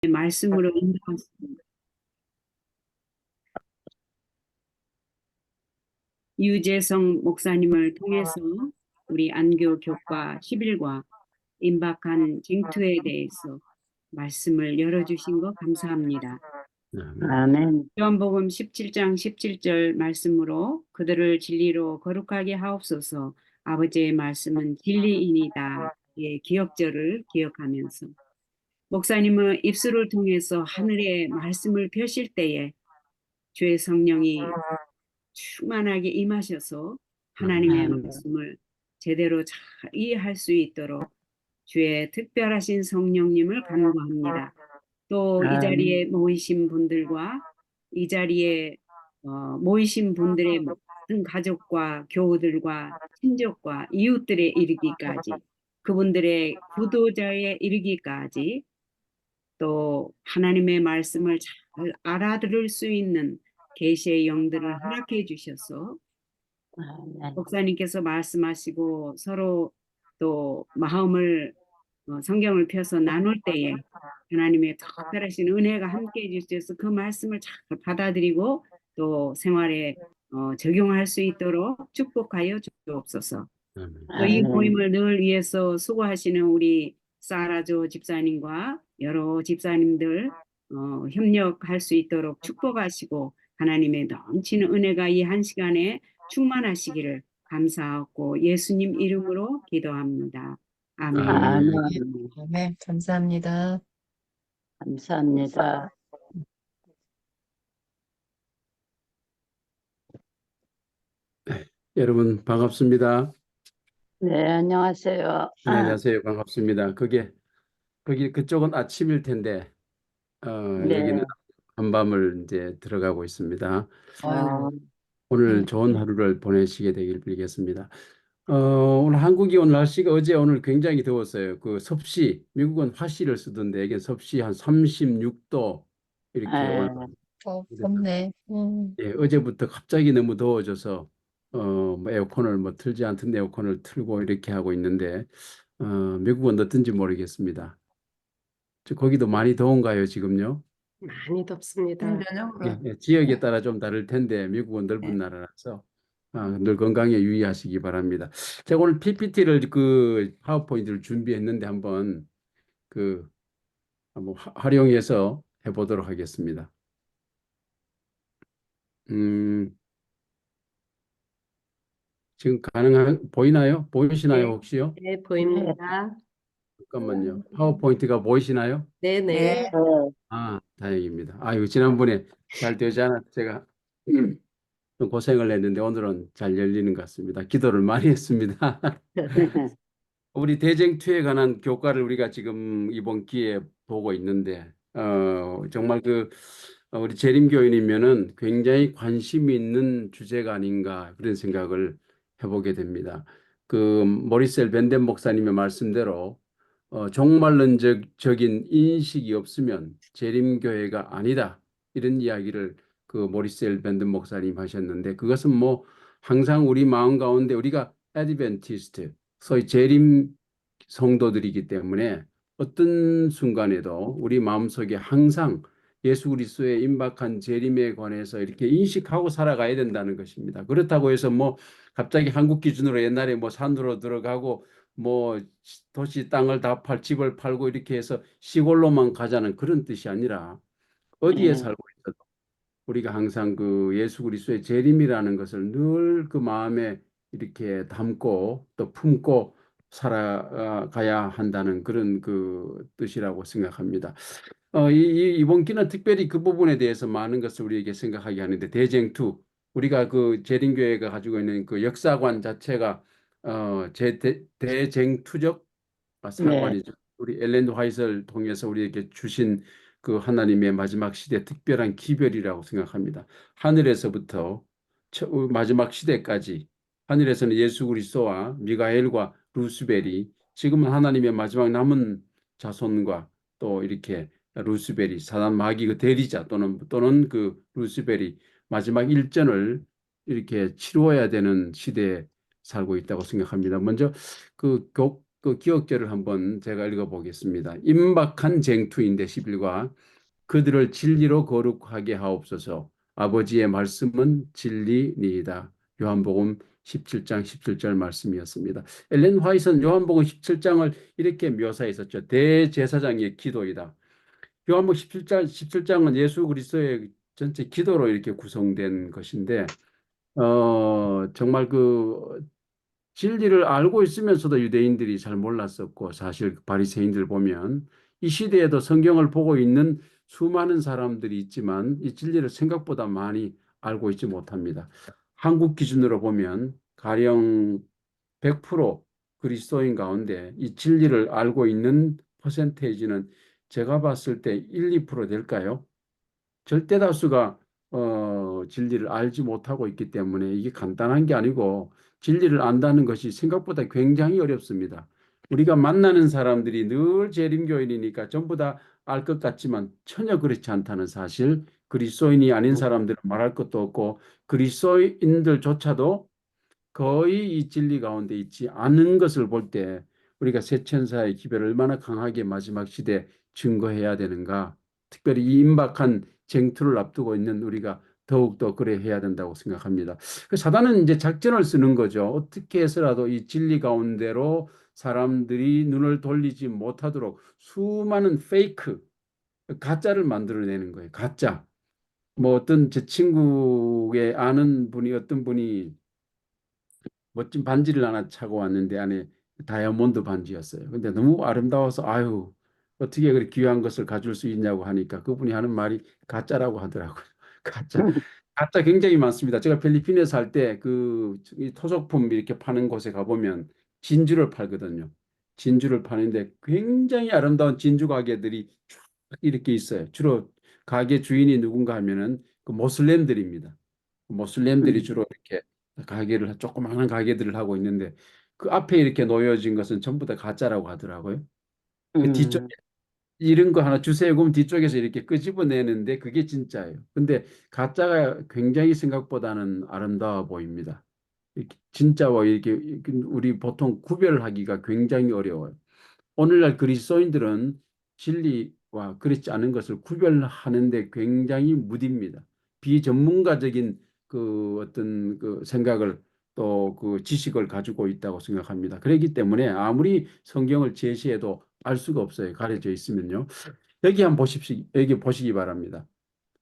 말씀으로 인도하십니다. 유재성 목사님을 통해서 우리 안교 교과 10일과 임박한 쟁투에 대해서 말씀을 열어주신 거 감사합니다. 아멘. 요한복음 17장 17절 말씀으로 그들을 진리로 거룩하게 하옵소서. 아버지의 말씀은 진리이니다. 의 기억절을 기억하면서 목사님은 입술을 통해서 하늘의 말씀을 펴실 때에 주의 성령이 충만하게 임하셔서 하나님의 말씀을 제대로 잘 이해할 수 있도록 주의 특별하신 성령님을 간구합니다. 또 이 자리에 모이신 분들과 이 자리에 모이신 분들의 모든 가족과 교우들과 친족과 이웃들에 이르기까지 그분들의 구도자에 이르기까지 또 하나님의 말씀을 잘 알아들을 수 있는 계시의 영들을 허락해 주셔서 목사님께서 말씀하시고 서로 또 마음을 성경을 펴서 나눌 때에 하나님의 특별하신 은혜가 함께 해주셔서 그 말씀을 잘 받아들이고 또 생활에 적용할 수 있도록 축복하여 주옵소서. 또 이 모임을 늘 위해서 수고하시는 우리 사라조 집사님과 여러 집사님들 협력할 수 있도록 축복하시고 하나님의 넘치는 은혜가 이 한 시간에 충만하시기를 감사하고 예수님 이름으로 기도합니다. 아멘. 아멘. 네, 감사합니다. 감사합니다. 여러분 반갑습니다. 네, 안녕하세요. 네, 안녕하세요. 반갑습니다. 거기 그쪽은 아침일 텐데 네. 여기는 한밤을 이제 들어가고 있습니다. 어, 오늘 좋은 하루를 보내시게 되길 빌겠습니다. 오늘 한국이 오늘 날씨가 어제 오늘 굉장히 더웠어요. 그 섭씨, 미국은 화씨를 쓰던데 여기 섭씨 한 36도 이렇게 올라. 덥네. 예, 어제부터 갑자기 너무 더워져서 뭐 에어컨을 뭐 틀지 않던 에어컨을 틀고 이렇게 하고 있는데 미국은 어떤지 모르겠습니다. 거기도 많이 더운가요, 지금요? 많이 덥습니다. 저녁으로. 예, 지역에 따라 좀 다를 텐데 미국은 넓은 나라라서 늘 건강에 유의하시기 바랍니다. 제가 오늘 PPT를 그 파워포인트를 준비했는데 한번 활용해서 해보도록 하겠습니다. 지금 보이시나요 네. 혹시요? 네, 보입니다. 잠깐만요. 파워포인트가 보이시나요? 네, 네. 네. 다행입니다. 이거 지난번에 잘 되지 않아서 제가 좀 고생을 했는데 오늘은 잘 열리는 것 같습니다. 기도를 많이 했습니다. 우리 대쟁투에 관한 교과를 우리가 지금 이번 기회에 보고 있는데 정말 우리 재림교인이면은 굉장히 관심이 있는 주제가 아닌가 그런 생각을 해보게 됩니다. 모리셀 벤덴 목사님의 말씀대로 종말론적인 인식이 없으면 재림교회가 아니다 이런 이야기를 모리셀 벤덴 목사님 하셨는데 그것은 뭐 항상 우리 마음 가운데 우리가 애드벤티스트 소위 재림 성도들이기 때문에 어떤 순간에도 우리 마음속에 항상 예수 그리스도의 임박한 재림에 관해서 이렇게 인식하고 살아가야 된다는 것입니다. 그렇다고 해서 뭐 갑자기 한국 기준으로 옛날에 뭐 산으로 들어가고 뭐 도시 땅을 다 집을 팔고 이렇게 해서 시골로만 가자는 그런 뜻이 아니라 어디에 살고 있어도 우리가 항상 예수 그리스도의 재림이라는 것을 늘 그 마음에 이렇게 담고 또 품고 살아가야 한다는 그런 뜻이라고 생각합니다. 이번 기는 특별히 그 부분에 대해서 많은 것을 우리에게 생각하게 하는데 대쟁투 우리가 재림교회가 가지고 있는 역사관 자체가 대쟁투적 사관이죠. 우리 엘렌 화이트를 통해서 우리에게 주신 하나님의 마지막 시대 특별한 기별이라고 생각합니다. 하늘에서부터 마지막 시대까지 하늘에서는 예수 그리스도와 미가엘과 루스벨이 지금은 하나님의 마지막 남은 자손과 또 이렇게 루스벨이 사단 마귀 대리자 또는 루스벨이 마지막 일전을 이렇게 치루어야 되는 시대에 살고 있다고 생각합니다. 먼저 그 기억절을 한번 제가 읽어보겠습니다. 임박한 쟁투인데 11과 그들을 진리로 거룩하게 하옵소서. 아버지의 말씀은 진리니이다. 요한복음 17장 17절 말씀이었습니다. 엘렌 화이트는 요한복음 17장을 이렇게 묘사했었죠. 대제사장의 기도이다. 요한복음 17장은 예수 그리스도의 전체 기도로 이렇게 구성된 것인데 정말 그 진리를 알고 있으면서도 유대인들이 잘 몰랐었고 사실 바리새인들 보면 이 시대에도 성경을 보고 있는 수많은 사람들이 있지만 이 진리를 생각보다 많이 알고 있지 못합니다. 한국 기준으로 보면 가령 100% 그리스도인 가운데 이 진리를 알고 있는 퍼센테이지는 제가 봤을 때 1, 2% 될까요? 절대 다수가 진리를 알지 못하고 있기 때문에 이게 간단한 게 아니고 진리를 안다는 것이 생각보다 굉장히 어렵습니다. 우리가 만나는 사람들이 늘 재림교인이니까 전부 다 알 것 같지만 전혀 그렇지 않다는 사실, 그리스도인이 아닌 사람들은 말할 것도 없고 그리스도인들조차도 거의 이 진리 가운데 있지 않은 것을 볼 때 우리가 새 천사의 기별을 얼마나 강하게 마지막 시대에 증거해야 되는가. 특별히 이 임박한 쟁투를 앞두고 있는 우리가 더욱더 그래 해야 된다고 생각합니다. 사단은 이제 작전을 쓰는 거죠. 어떻게 해서라도 이 진리 가운데로 사람들이 눈을 돌리지 못하도록 수많은 페이크, 가짜를 만들어내는 거예요. 가짜. 뭐 어떤 제 친구의 아는 분이 어떤 분이 멋진 반지를 하나 차고 왔는데 안에 다이아몬드 반지였어요. 근데 너무 아름다워서 아유 어떻게 그렇게 귀한 것을 가질 수 있냐고 하니까 그분이 하는 말이 가짜라고 하더라고요. 가짜. 가짜 굉장히 많습니다. 제가 필리핀에 살 때 그 토속품 이렇게 파는 곳에 가보면 진주를 팔거든요. 진주를 파는데 굉장히 아름다운 진주 가게들이 쫙 이렇게 있어요. 주로 가게 주인이 누군가 하면은 그 모슬렘들입니다. 모슬렘들이 주로 이렇게 가게를 조그마한 가게들을 하고 있는데 그 앞에 이렇게 놓여진 것은 전부 다 가짜라고 하더라고요. 그 뒤쪽에 이런 거 하나 주세요 그러면 뒤쪽에서 이렇게 끄집어내는데 그게 진짜예요. 근데 가짜가 굉장히 생각보다는 아름다워 보입니다. 이렇게 진짜와 이렇게 우리 보통 구별하기가 굉장히 어려워요. 오늘날 그리스도인들은 진리와 그렇지 않은 것을 구별하는데 굉장히 무딥니다. 비전문가적인 그 어떤 그 생각을 또 그 지식을 가지고 있다고 생각합니다. 그렇기 때문에 아무리 성경을 제시해도 알 수가 없어요. 가려져 있으면요. 여기 한번 보십시오. 여기 보시기 바랍니다.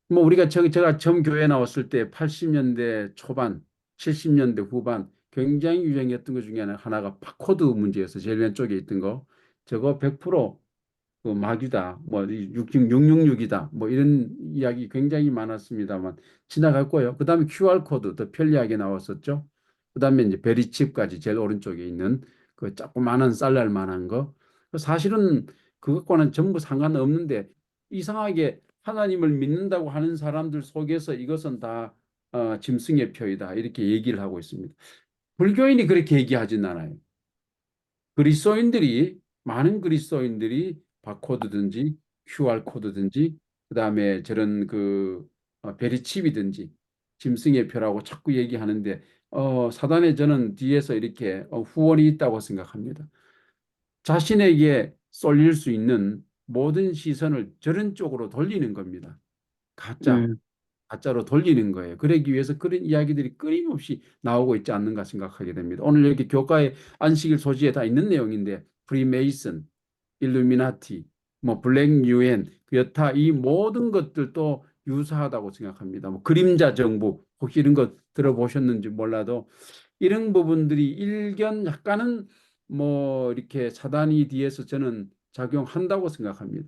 뭐 우리가 제가 처음 교회 나왔을 때 80년대 초반, 70년대 후반 굉장히 유행했던 것 중에 하나가 바코드 문제였어요. 제일 왼쪽에 있던 거. 저거 100%그 마귀다. 뭐 666이다. 뭐 이런 이야기 굉장히 많았습니다만 지나갔고요. 그다음에 QR 코드 더 편리하게 나왔었죠. 그다음에 이제 베리칩까지 제일 오른쪽에 있는 그 조그마한 쌀날 만한 거. 사실은 그것과는 전부 상관없는데 이상하게 하나님을 믿는다고 하는 사람들 속에서 이것은 다 짐승의 표이다 이렇게 얘기를 하고 있습니다. 불교인이 그렇게 얘기하진 않아요. 그리스도인들이 많은 그리스도인들이 바코드든지 QR 코드든지 그다음에 저런 그 베리칩이든지 짐승의 표라고 자꾸 얘기하는데 사단의 저는 뒤에서 이렇게 후원이 있다고 생각합니다. 자신에게 쏠릴 수 있는 모든 시선을 저런 쪽으로 돌리는 겁니다. 가짜로 돌리는 거예요. 그러기 위해서 그런 이야기들이 끊임없이 나오고 있지 않는가 생각하게 됩니다. 오늘 여기 교과의 안식일 소지에 다 있는 내용인데 프리메이슨, 일루미나티, 뭐 블랙 유엔, 여타 이 모든 것들도 유사하다고 생각합니다. 뭐 그림자 정부 혹시 이런 거 들어보셨는지 몰라도 이런 부분들이 일견 약간은 뭐 이렇게 사단이 뒤에서 저는 작용한다고 생각합니다.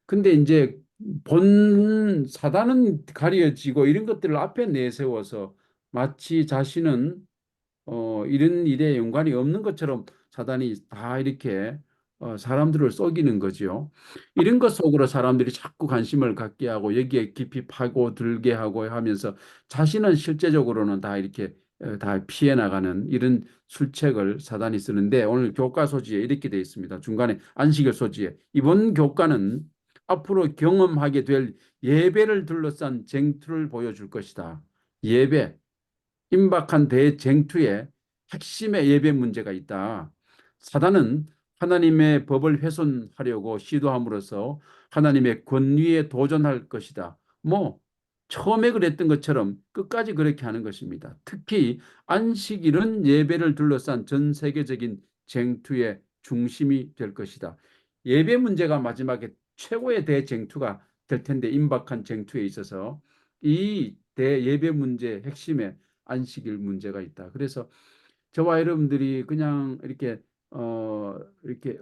근데 이제 본 사단은 가려지고 이런 것들을 앞에 내세워서 마치 자신은 이런 일에 연관이 없는 것처럼 사단이 다 이렇게 사람들을 속이는 거지요. 이런 것 속으로 사람들이 자꾸 관심을 갖게 하고 여기에 깊이 파고들게 하고 하면서 자신은 실제적으로는 다 이렇게 다 피해 나가는 이런 술책을 사단이 쓰는데 오늘 교과 소지에 이렇게 되어 있습니다. 중간에 안식일 소지에 이번 교과는 앞으로 경험하게 될 예배를 둘러싼 쟁투를 보여줄 것이다. 예배. 임박한 대쟁투에 핵심의 예배 문제가 있다. 사단은 하나님의 법을 훼손하려고 시도함으로써 하나님의 권위에 도전할 것이다. 뭐 처음에 그랬던 것처럼 끝까지 그렇게 하는 것입니다. 특히 안식일은 예배를 둘러싼 전 세계적인 쟁투의 중심이 될 것이다. 예배 문제가 마지막에 최고의 대쟁투가 될 텐데, 임박한 쟁투에 있어서 이 대예배 문제의 핵심에 안식일 문제가 있다. 그래서 저와 여러분들이 그냥 이렇게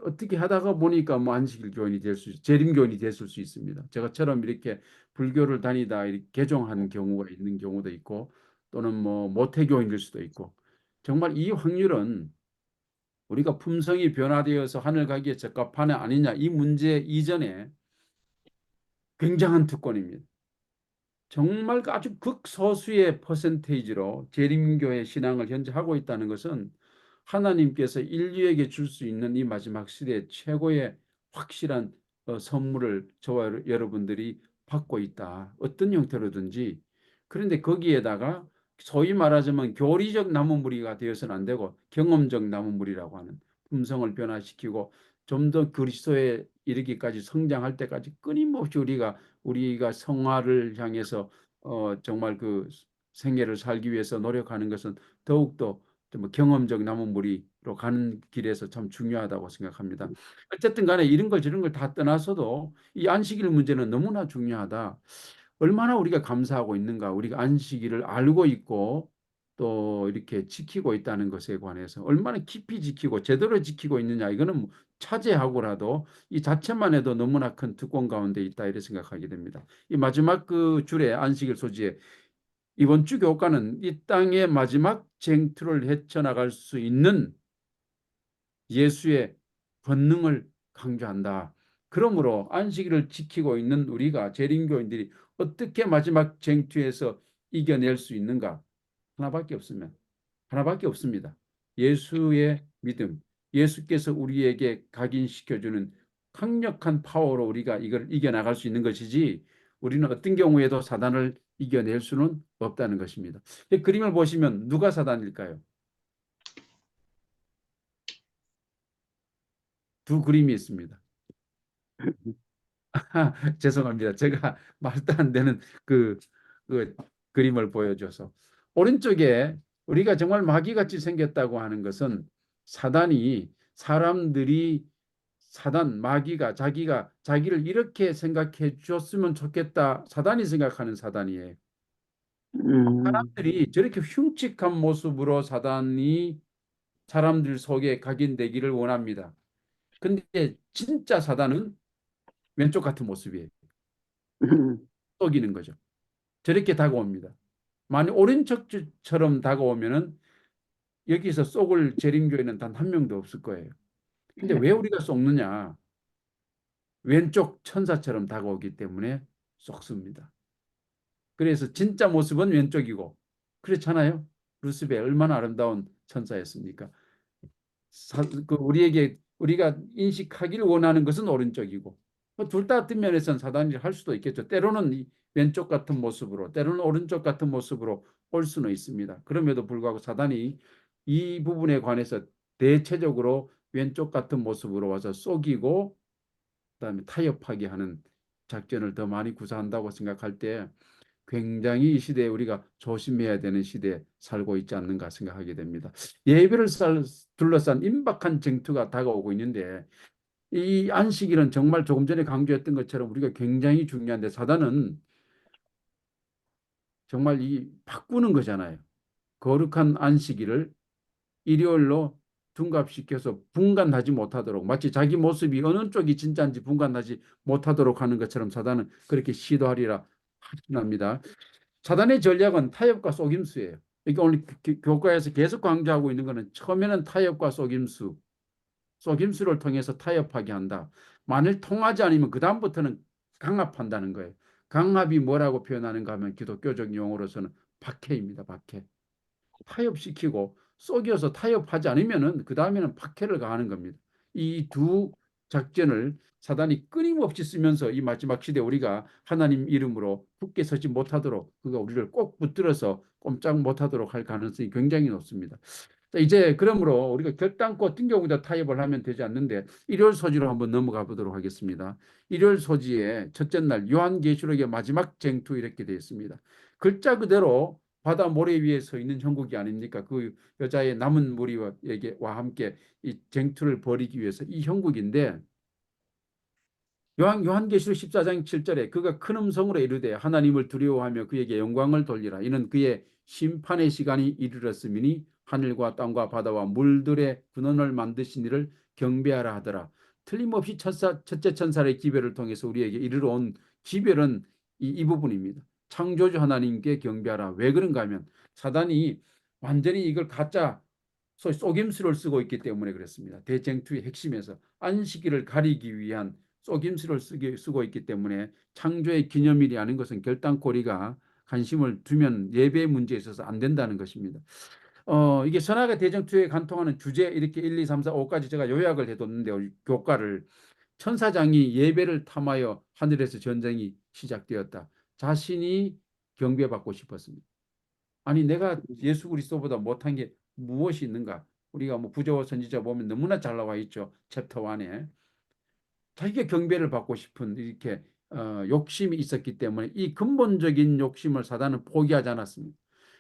어떻게 하다가 보니까 뭐 안식일 교인이 될 수, 재림 교인이 됐을 수 있습니다. 저처럼 이렇게 불교를 다니다 이렇게 개종한 경우가 있는 경우도 있고, 또는 뭐 모태 교인일 수도 있고, 정말 이 확률은 우리가 품성이 변화되어서 하늘 가기에 적합하냐 아니냐 이 문제 이전에 굉장한 특권입니다. 정말 아주 극소수의 퍼센테이지로 재림교회 신앙을 현재 하고 있다는 것은 하나님께서 인류에게 줄 수 있는 이 마지막 시대의 최고의 확실한 선물을 저와 여러분들이 받고 있다. 어떤 형태로든지. 그런데 거기에다가 소위 말하자면 교리적 나무무리가 되어서는 안 되고 경험적 나무무리라고 하는, 품성을 변화시키고 좀 더 그리스도에 이르기까지 성장할 때까지 끊임없이 우리가 성화를 향해서 정말 그 생애를 살기 위해서 노력하는 것은 더욱더 좀 경험적 나무무리로 가는 길에서 참 중요하다고 생각합니다. 어쨌든 간에 이런 걸 저런 걸 다 떠나서도 이 안식일 문제는 너무나 중요하다. 얼마나 우리가 감사하고 있는가. 우리가 안식일을 알고 있고 또 이렇게 지키고 있다는 것에 관해서 얼마나 깊이 지키고 제대로 지키고 있느냐. 이거는 뭐 차제하고라도 이 자체만 해도 너무나 큰 특권 가운데 있다, 이렇게 생각하게 됩니다. 이 마지막 그 줄에 안식일 소지에 이번 주 교과는 이 땅의 마지막 쟁투를 헤쳐나갈 수 있는 예수의 권능을 강조한다. 그러므로 안식일을 지키고 있는 우리가 재림교인들이 어떻게 마지막 쟁투에서 이겨낼 수 있는가? 하나밖에 없습니다. 예수의 믿음, 예수께서 우리에게 각인시켜주는 강력한 파워로 우리가 이걸 이겨나갈 수 있는 것이지, 우리는 어떤 경우에도 사단을 이겨낼 수는 없다는 것입니다. 이 그림을 보시면 누가 사단일까요? 두 그림이 있습니다. 죄송합니다. 제가 말도 안 되는 그 그림을 보여줘서. 오른쪽에 우리가 정말 마귀같이 생겼다고 하는 것은 사단이 마귀가 자기를 이렇게 생각해 줬으면 좋겠다. 사단이 생각하는 사단이에요. 사람들이 저렇게 흉측한 모습으로 사단이 사람들 속에 각인되기를 원합니다. 근데 진짜 사단은 왼쪽 같은 모습이에요. 속이는 거죠. 저렇게 다가옵니다. 만약 오른쪽처럼 다가오면은 여기서 속을 재림교회는 단 한 명도 없을 거예요. 근데 왜 우리가 속느냐? 왼쪽 천사처럼 다가오기 때문에 속습니다. 그래서 진짜 모습은 왼쪽이고, 그렇잖아요. 루스벨 얼마나 아름다운 천사였습니까? 우리가 인식하기를 원하는 것은 오른쪽이고, 둘 다 어떤 면에서는 사단이 할 수도 있겠죠. 때로는 왼쪽 같은 모습으로, 때로는 오른쪽 같은 모습으로 올 수는 있습니다. 그럼에도 불구하고 사단이 이 부분에 관해서 대체적으로 왼쪽 같은 모습으로 와서 속이고 그다음에 타협하게 하는 작전을 더 많이 구사한다고 생각할 때, 굉장히 이 시대에 우리가 조심해야 되는 시대에 살고 있지 않는가 생각하게 됩니다. 예배를 둘러싼 임박한 쟁투가 다가오고 있는데, 이 안식일은 정말 조금 전에 강조했던 것처럼 우리가 굉장히 중요한데, 사단은 정말 바꾸는 거잖아요. 거룩한 안식일을 일요일로 둔갑시켜서 분간하지 못하도록, 마치 자기 모습이 어느 쪽이 진짜인지 분간하지 못하도록 하는 것처럼 사단은 그렇게 시도하리라 합니다. 사단의 전략은 타협과 속임수예요. 이게 오늘 교과에서 계속 강조하고 있는 것은, 처음에는 타협과 속임수를 통해서 타협하게 한다. 만일 통하지 않으면 그 다음부터는 강압한다는 거예요. 강압이 뭐라고 표현하는가 하면 기독교적 용어로서는 박해입니다. 박해. 타협시키고 속여서 타협하지 않으면은 그 다음에는 박해를 가하는 겁니다. 이 두 작전을 사단이 끊임없이 쓰면서 이 마지막 시대 우리가 하나님 이름으로 굳게 서지 못하도록, 그가 우리를 꼭 붙들어서 꼼짝 못하도록 할 가능성이 굉장히 높습니다. 자, 이제 그러므로 우리가 결단코 뜬금없이 타협을 하면 되지 않는데 일요일 소지로 한번 넘어가 보도록 하겠습니다. 일요일 소지의 첫째 날 요한계시록의 마지막 쟁투 이렇게 되어 있습니다. 글자 그대로 바다 모래 위에 서 있는 형국이 아닙니까? 그 여자의 남은 무리와 함께 이 쟁투를 벌이기 위해서 이 형국인데 요한계시록 14장 7절에 그가 큰 음성으로 이르되 하나님을 두려워하며 그에게 영광을 돌리라. 이는 그의 심판의 시간이 이르렀음이니 하늘과 땅과 바다와 물들의 근원을 만드신 이를 경배하라 하더라. 틀림없이 첫째 천사의 기별을 통해서 우리에게 이르러 온 기별은 이 부분입니다. 창조주 하나님께 경배하라. 왜 그런가 하면 사단이 완전히 이걸 가짜 소위 속임수를 쓰고 있기 때문에 그렇습니다. 대쟁투의 핵심에서 안식일을 가리기 위한 속임수를 쓰고 있기 때문에 창조의 기념일이 아닌 것은 결단코 우리가 관심을 두면 예배 문제에 있어서 안 된다는 것입니다. 이게 선악의 대쟁투에 간통하는 주제 이렇게 1, 2, 3, 4, 5까지 제가 요약을 해뒀는데 교과를 천사장이 예배를 탐하여 하늘에서 전쟁이 시작되었다. 자신이 경배받고 싶었습니다. 아니 내가 예수 그리스도보다 못한 게 무엇이 있는가? 우리가 뭐 부조와 선지자 보면 너무나 잘 나와 있죠. 챕터 1에. 자기가 경배를 받고 싶은 이렇게 욕심이 있었기 때문에 이 근본적인 욕심을 사단은 포기하지 않았습니다.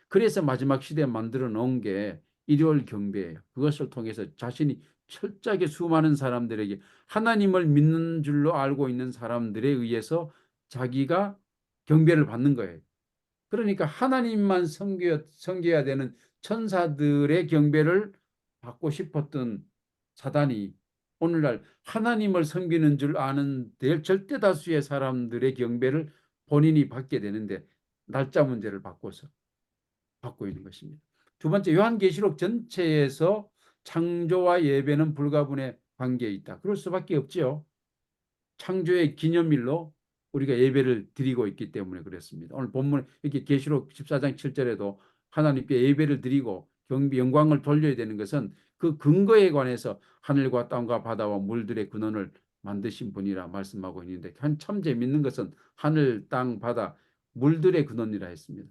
그래서 마지막 시대에 만들어 놓은 게 일요일 경배예요. 그것을 통해서 자신이 철저하게 수많은 사람들에게 하나님을 믿는 줄로 알고 있는 사람들에 의해서 자기가 경배를 받는 거예요. 그러니까 하나님만 섬겨야 되는 천사들의 경배를 받고 싶었던 사단이 오늘날 하나님을 섬기는 줄 아는 절대 다수의 사람들의 경배를 본인이 받게 되는데 날짜 문제를 바꿔서 받고 있는 것입니다. 두 번째, 요한계시록 전체에서 창조와 예배는 불가분의 관계에 있다. 그럴 수밖에 없지요. 창조의 기념일로 우리가 예배를 드리고 있기 때문에 그렇습니다. 오늘 본문 이렇게 계시록 14장 7절에도 하나님께 예배를 드리고 영광을 돌려야 되는 것은 그 근거에 관해서 하늘과 땅과 바다와 물들의 근원을 만드신 분이라 말씀하고 있는데 참 재밌는 것은 하늘, 땅, 바다, 물들의 근원이라 했습니다.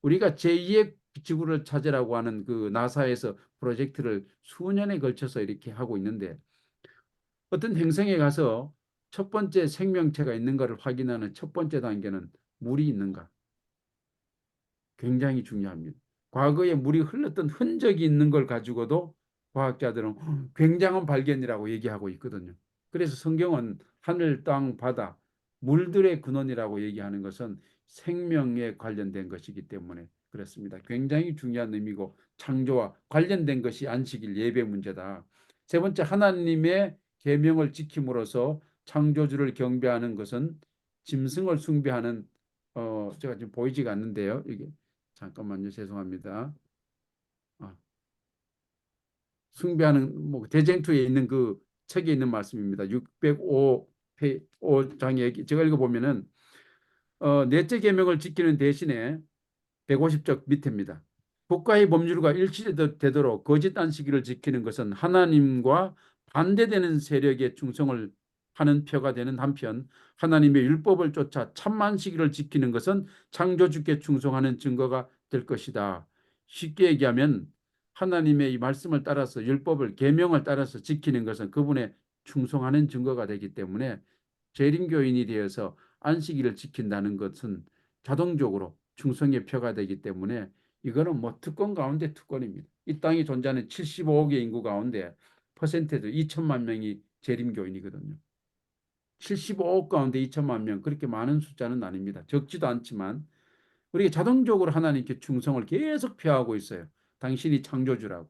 우리가 제2의 지구를 찾으라고 하는 그 나사에서 프로젝트를 수년에 걸쳐서 이렇게 하고 있는데 어떤 행성에 가서 첫 번째 생명체가 있는가를 확인하는 첫 번째 단계는 물이 있는가. 굉장히 중요합니다. 과거에 물이 흘렀던 흔적이 있는 걸 가지고도 과학자들은 굉장한 발견이라고 얘기하고 있거든요. 그래서 성경은 하늘, 땅, 바다, 물들의 근원이라고 얘기하는 것은 생명에 관련된 것이기 때문에 그렇습니다. 굉장히 중요한 의미고 창조와 관련된 것이 안식일 예배 문제다. 세 번째, 하나님의 계명을 지킴으로써 창조주를 경배하는 것은 짐승을 숭배하는 제가 지금 보이지가 않는데요. 이게 잠깐만요. 죄송합니다. 숭배하는 뭐 대쟁투에 있는 그 책에 있는 말씀입니다. 605장에 제가 읽어보면은 넷째 계명을 지키는 대신에 150쪽 밑입니다. 국가의 법률과 일치되도록 거짓 안식일을 지키는 것은 하나님과 반대되는 세력에 충성을 하는 표가 되는 한편 하나님의 율법을 쫓아 참안식일을 지키는 것은 창조주께 충성하는 증거가 될 것이다. 쉽게 얘기하면 하나님의 이 말씀을 따라서 율법을 계명을 따라서 지키는 것은 그분의 충성하는 증거가 되기 때문에 재림교인이 되어서 안식일을 지킨다는 것은 자동적으로 충성의 표가 되기 때문에 이거는 뭐 특권 가운데 특권입니다. 이 땅에 존재하는 75억의 인구 가운데 퍼센테이지 2천만 명이 재림교인이거든요. 75억 가운데 2천만 명, 그렇게 많은 숫자는 아닙니다. 적지도 않지만 우리가 자동적으로 하나님께 충성을 계속 표하고 있어요. 당신이 창조주라고.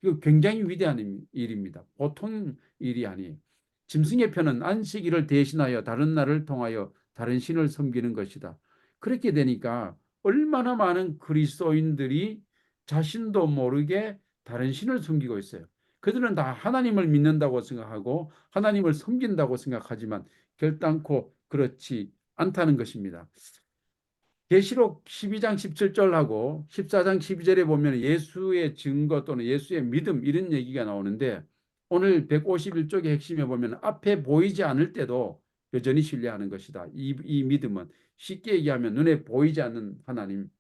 이거 굉장히 위대한 일입니다. 보통 일이 아니에요. 짐승의 표는 안식일을 대신하여 다른 날을 통하여 다른 신을 섬기는 것이다. 그렇게 되니까 얼마나 많은 그리스도인들이 자신도 모르게 다른 신을 섬기고 있어요. 그들은 다 하나님을 믿는다고 생각하고 하나님을 섬긴다고 생각하지만 결단코 그렇지 않다는 것입니다. 계시록 12장 17절하고 14장 12절에 보면 예수의 증거 또는 예수의 믿음 이런 얘기가 나오는데 오늘 151쪽의 핵심에 보면 앞에 보이지 않을 때도 여전히 신뢰하는 것이다. 이 믿음은 쉽게 얘기하면 눈에 보이지 않는 하나님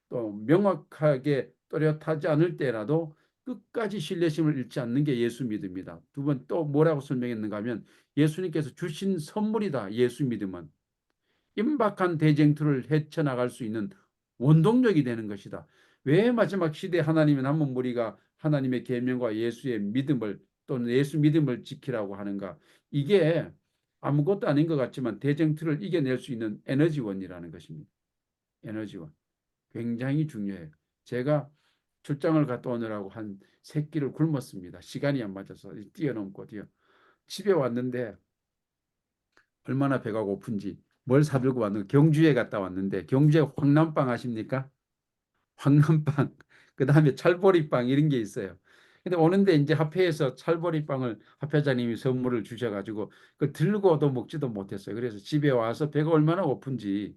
또 명확하게 또렷하지 않을 때라도 끝까지 신뢰심을 잃지 않는 게 예수 믿음이다. 두 번 또 뭐라고 설명했는가 하면 예수님께서 주신 선물이다. 예수 믿음은 임박한 대쟁투를 헤쳐나갈 수 있는 원동력이 되는 것이다. 왜 마지막 시대 하나님의 남은 무리가 하나님의 계명과 예수의 믿음을 또는 예수 믿음을 지키라고 하는가? 이게 아무것도 아닌 것 같지만 대쟁투를 이겨낼 수 있는 에너지원이라는 것입니다. 에너지원. 굉장히 중요해요. 제가 출장을 갔다 오느라고 한 3끼를 굶었습니다. 시간이 안 맞아서 뛰어넘고 집에 왔는데 얼마나 배가 고픈지 뭘 사들고 왔는가. 경주에 갔다 왔는데 경주에 황남빵 아십니까? 황남빵 그다음에 찰보리빵 이런 게 있어요. 근데 오는데 이제 화폐에서 찰보리빵을 화폐자님이 선물을 주셔가지고 그 들고도 먹지도 못했어요. 그래서 집에 와서 배가 얼마나 고픈지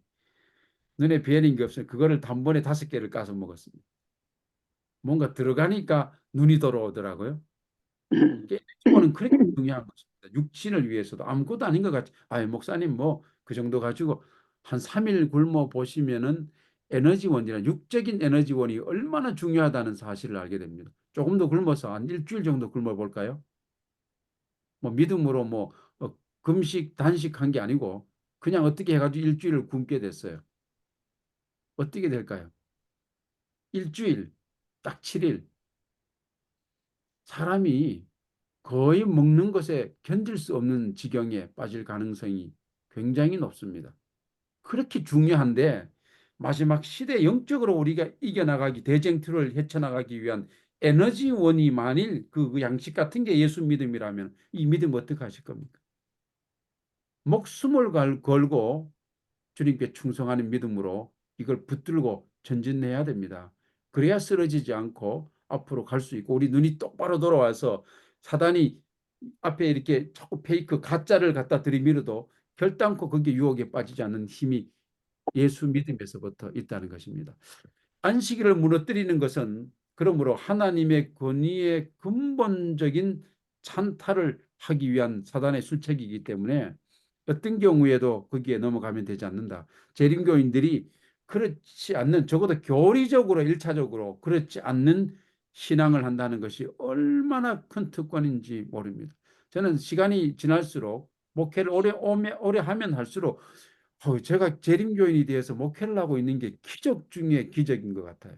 눈에 뵈는 게 없어요. 그거를 단번에 5개를 까서 먹었습니다. 뭔가 들어가니까 눈이 돌아오더라고요. 게임은 그렇게 중요한 것입니다. 육신을 위해서도 아무것도 아닌 것 같지. 아, 목사님 뭐 그 정도 가지고 한 3일 굶어 보시면은 에너지원이나 육적인 에너지원이 얼마나 중요하다는 사실을 알게 됩니다. 조금 더 굶어서 한 일주일 정도 굶어 볼까요? 뭐 믿음으로 뭐 금식 단식한 게 아니고 그냥 어떻게 해가지고 일주일을 굶게 됐어요. 어떻게 될까요? 일주일, 딱 7일. 사람이 거의 먹는 것에 견딜 수 없는 지경에 빠질 가능성이 굉장히 높습니다. 그렇게 중요한데 마지막 시대 영적으로 우리가 이겨나가기 대쟁투를 헤쳐나가기 위한 에너지원이 만일 그 양식 같은 게 예수 믿음이라면 이 믿음 어떻게 하실 겁니까? 목숨을 걸고 주님께 충성하는 믿음으로 이걸 붙들고 전진해야 됩니다. 그래야 쓰러지지 않고 앞으로 갈 수 있고 우리 눈이 똑바로 돌아와서 사단이 앞에 이렇게 자꾸 페이크 가짜를 갖다 들이밀어도 결단코 거기에 유혹에 빠지지 않는 힘이 예수 믿음에서부터 있다는 것입니다. 안식일을 무너뜨리는 것은 그러므로 하나님의 권위의 근본적인 찬탈을 하기 위한 사단의 술책이기 때문에 어떤 경우에도 거기에 넘어가면 되지 않는다. 재림교인들이 그렇지 않는 적어도 교리적으로 1차적으로 그렇지 않는 신앙을 한다는 것이 얼마나 큰 특권인지 모릅니다. 저는 시간이 지날수록 목회를 오래 하면 할수록 제가 재림교인이 되어서 목회를 하고 있는 게 기적 중에 기적인 것 같아요.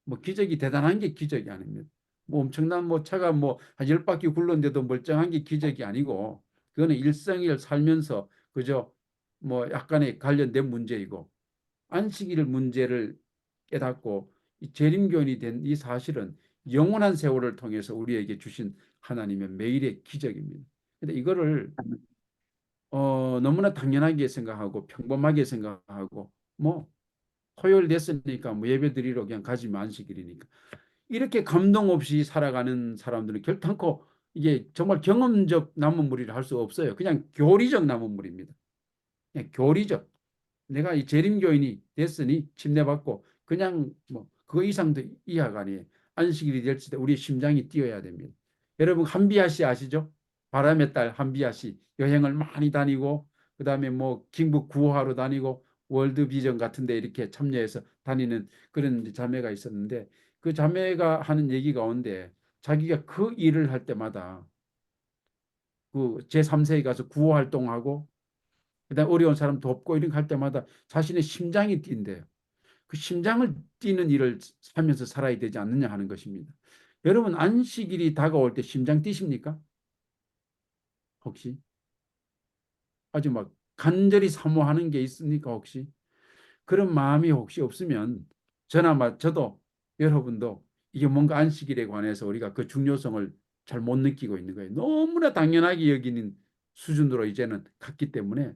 뭐 기적이 대단한 게 기적이 아닙니다. 뭐 엄청난 뭐 차가 뭐 한 10바퀴 굴렀는데도 멀쩡한 게 기적이 아니고 그거는 일생일 살면서 그저 뭐 약간의 관련된 문제이고 안식일 문제를 깨닫고 이 재림교인이 된 이 사실은 영원한 세월을 통해서 우리에게 주신 하나님의 매일의 기적입니다. 근데 이거를 너무나 당연하게 생각하고 평범하게 생각하고 뭐 토요일 됐으니까 뭐 예배 드리러 그냥 가지면 안식일이니까 이렇게 감동 없이 살아가는 사람들은 결단코 이게 정말 경험적 나무무리를 할 수 없어요. 그냥 교리적 나무무리입니다. 그냥 교리적. 내가 이 재림교인이 됐으니 침례받고 그냥 뭐 그 이상도 이하가 아니에요. 안식일이 될 때 우리 심장이 뛰어야 됩니다. 여러분 한비아 씨 아시죠? 바람의 딸 한비아 씨 여행을 많이 다니고 그다음에 뭐 김북 구호하러 다니고 월드 비전 같은 데 이렇게 참여해서 다니는 그런 자매가 있었는데 그 자매가 하는 얘기 가운데 자기가 그 일을 할 때마다 그 제3세에 가서 구호 활동하고 그다음 어려운 사람 돕고 이런 거 할 때마다 자신의 심장이 뛴대요. 그 심장을 뛰는 일을 하면서 살아야 되지 않느냐 하는 것입니다. 여러분 안식일이 다가올 때 심장 뛰십니까? 혹시? 아주 막 간절히 사모하는 게 있습니까? 혹시? 그런 마음이 혹시 없으면 저도 여러분도 이게 뭔가 안식일에 관해서 우리가 그 중요성을 잘 못 느끼고 있는 거예요. 너무나 당연하게 여기는 수준으로 이제는 갔기 때문에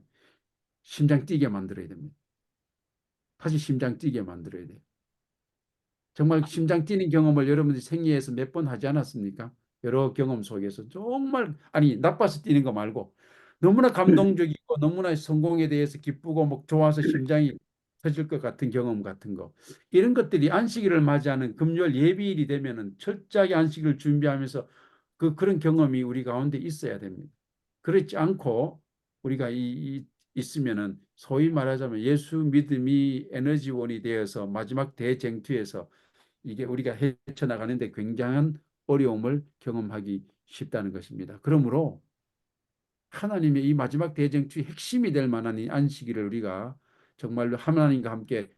심장 뛰게 만들어야 됩니다. 다시 심장 뛰게 만들어야 돼요. 정말 심장 뛰는 경험을 여러분들이 생애에서 몇 번 하지 않았습니까? 여러 경험 속에서 정말 아니 나빠서 뛰는 거 말고 너무나 감동적이고 너무나 성공에 대해서 기쁘고 막 좋아서 심장이 터질 것 같은 경험 같은 거 이런 것들이 안식일을 맞이하는 금요일 예비일이 되면은 철저하게 안식일을 준비하면서 그런 경험이 우리 가운데 있어야 됩니다. 그렇지 않고 우리가 있으면은 소위 말하자면 예수 믿음이 에너지원이 되어서 마지막 대쟁투에서 이게 우리가 헤쳐나가는데 굉장한 어려움을 경험하기 쉽다는 것입니다. 그러므로 하나님의 이 마지막 대쟁투의 핵심이 될 만한 이 안식일을 우리가 정말로 하나님과 함께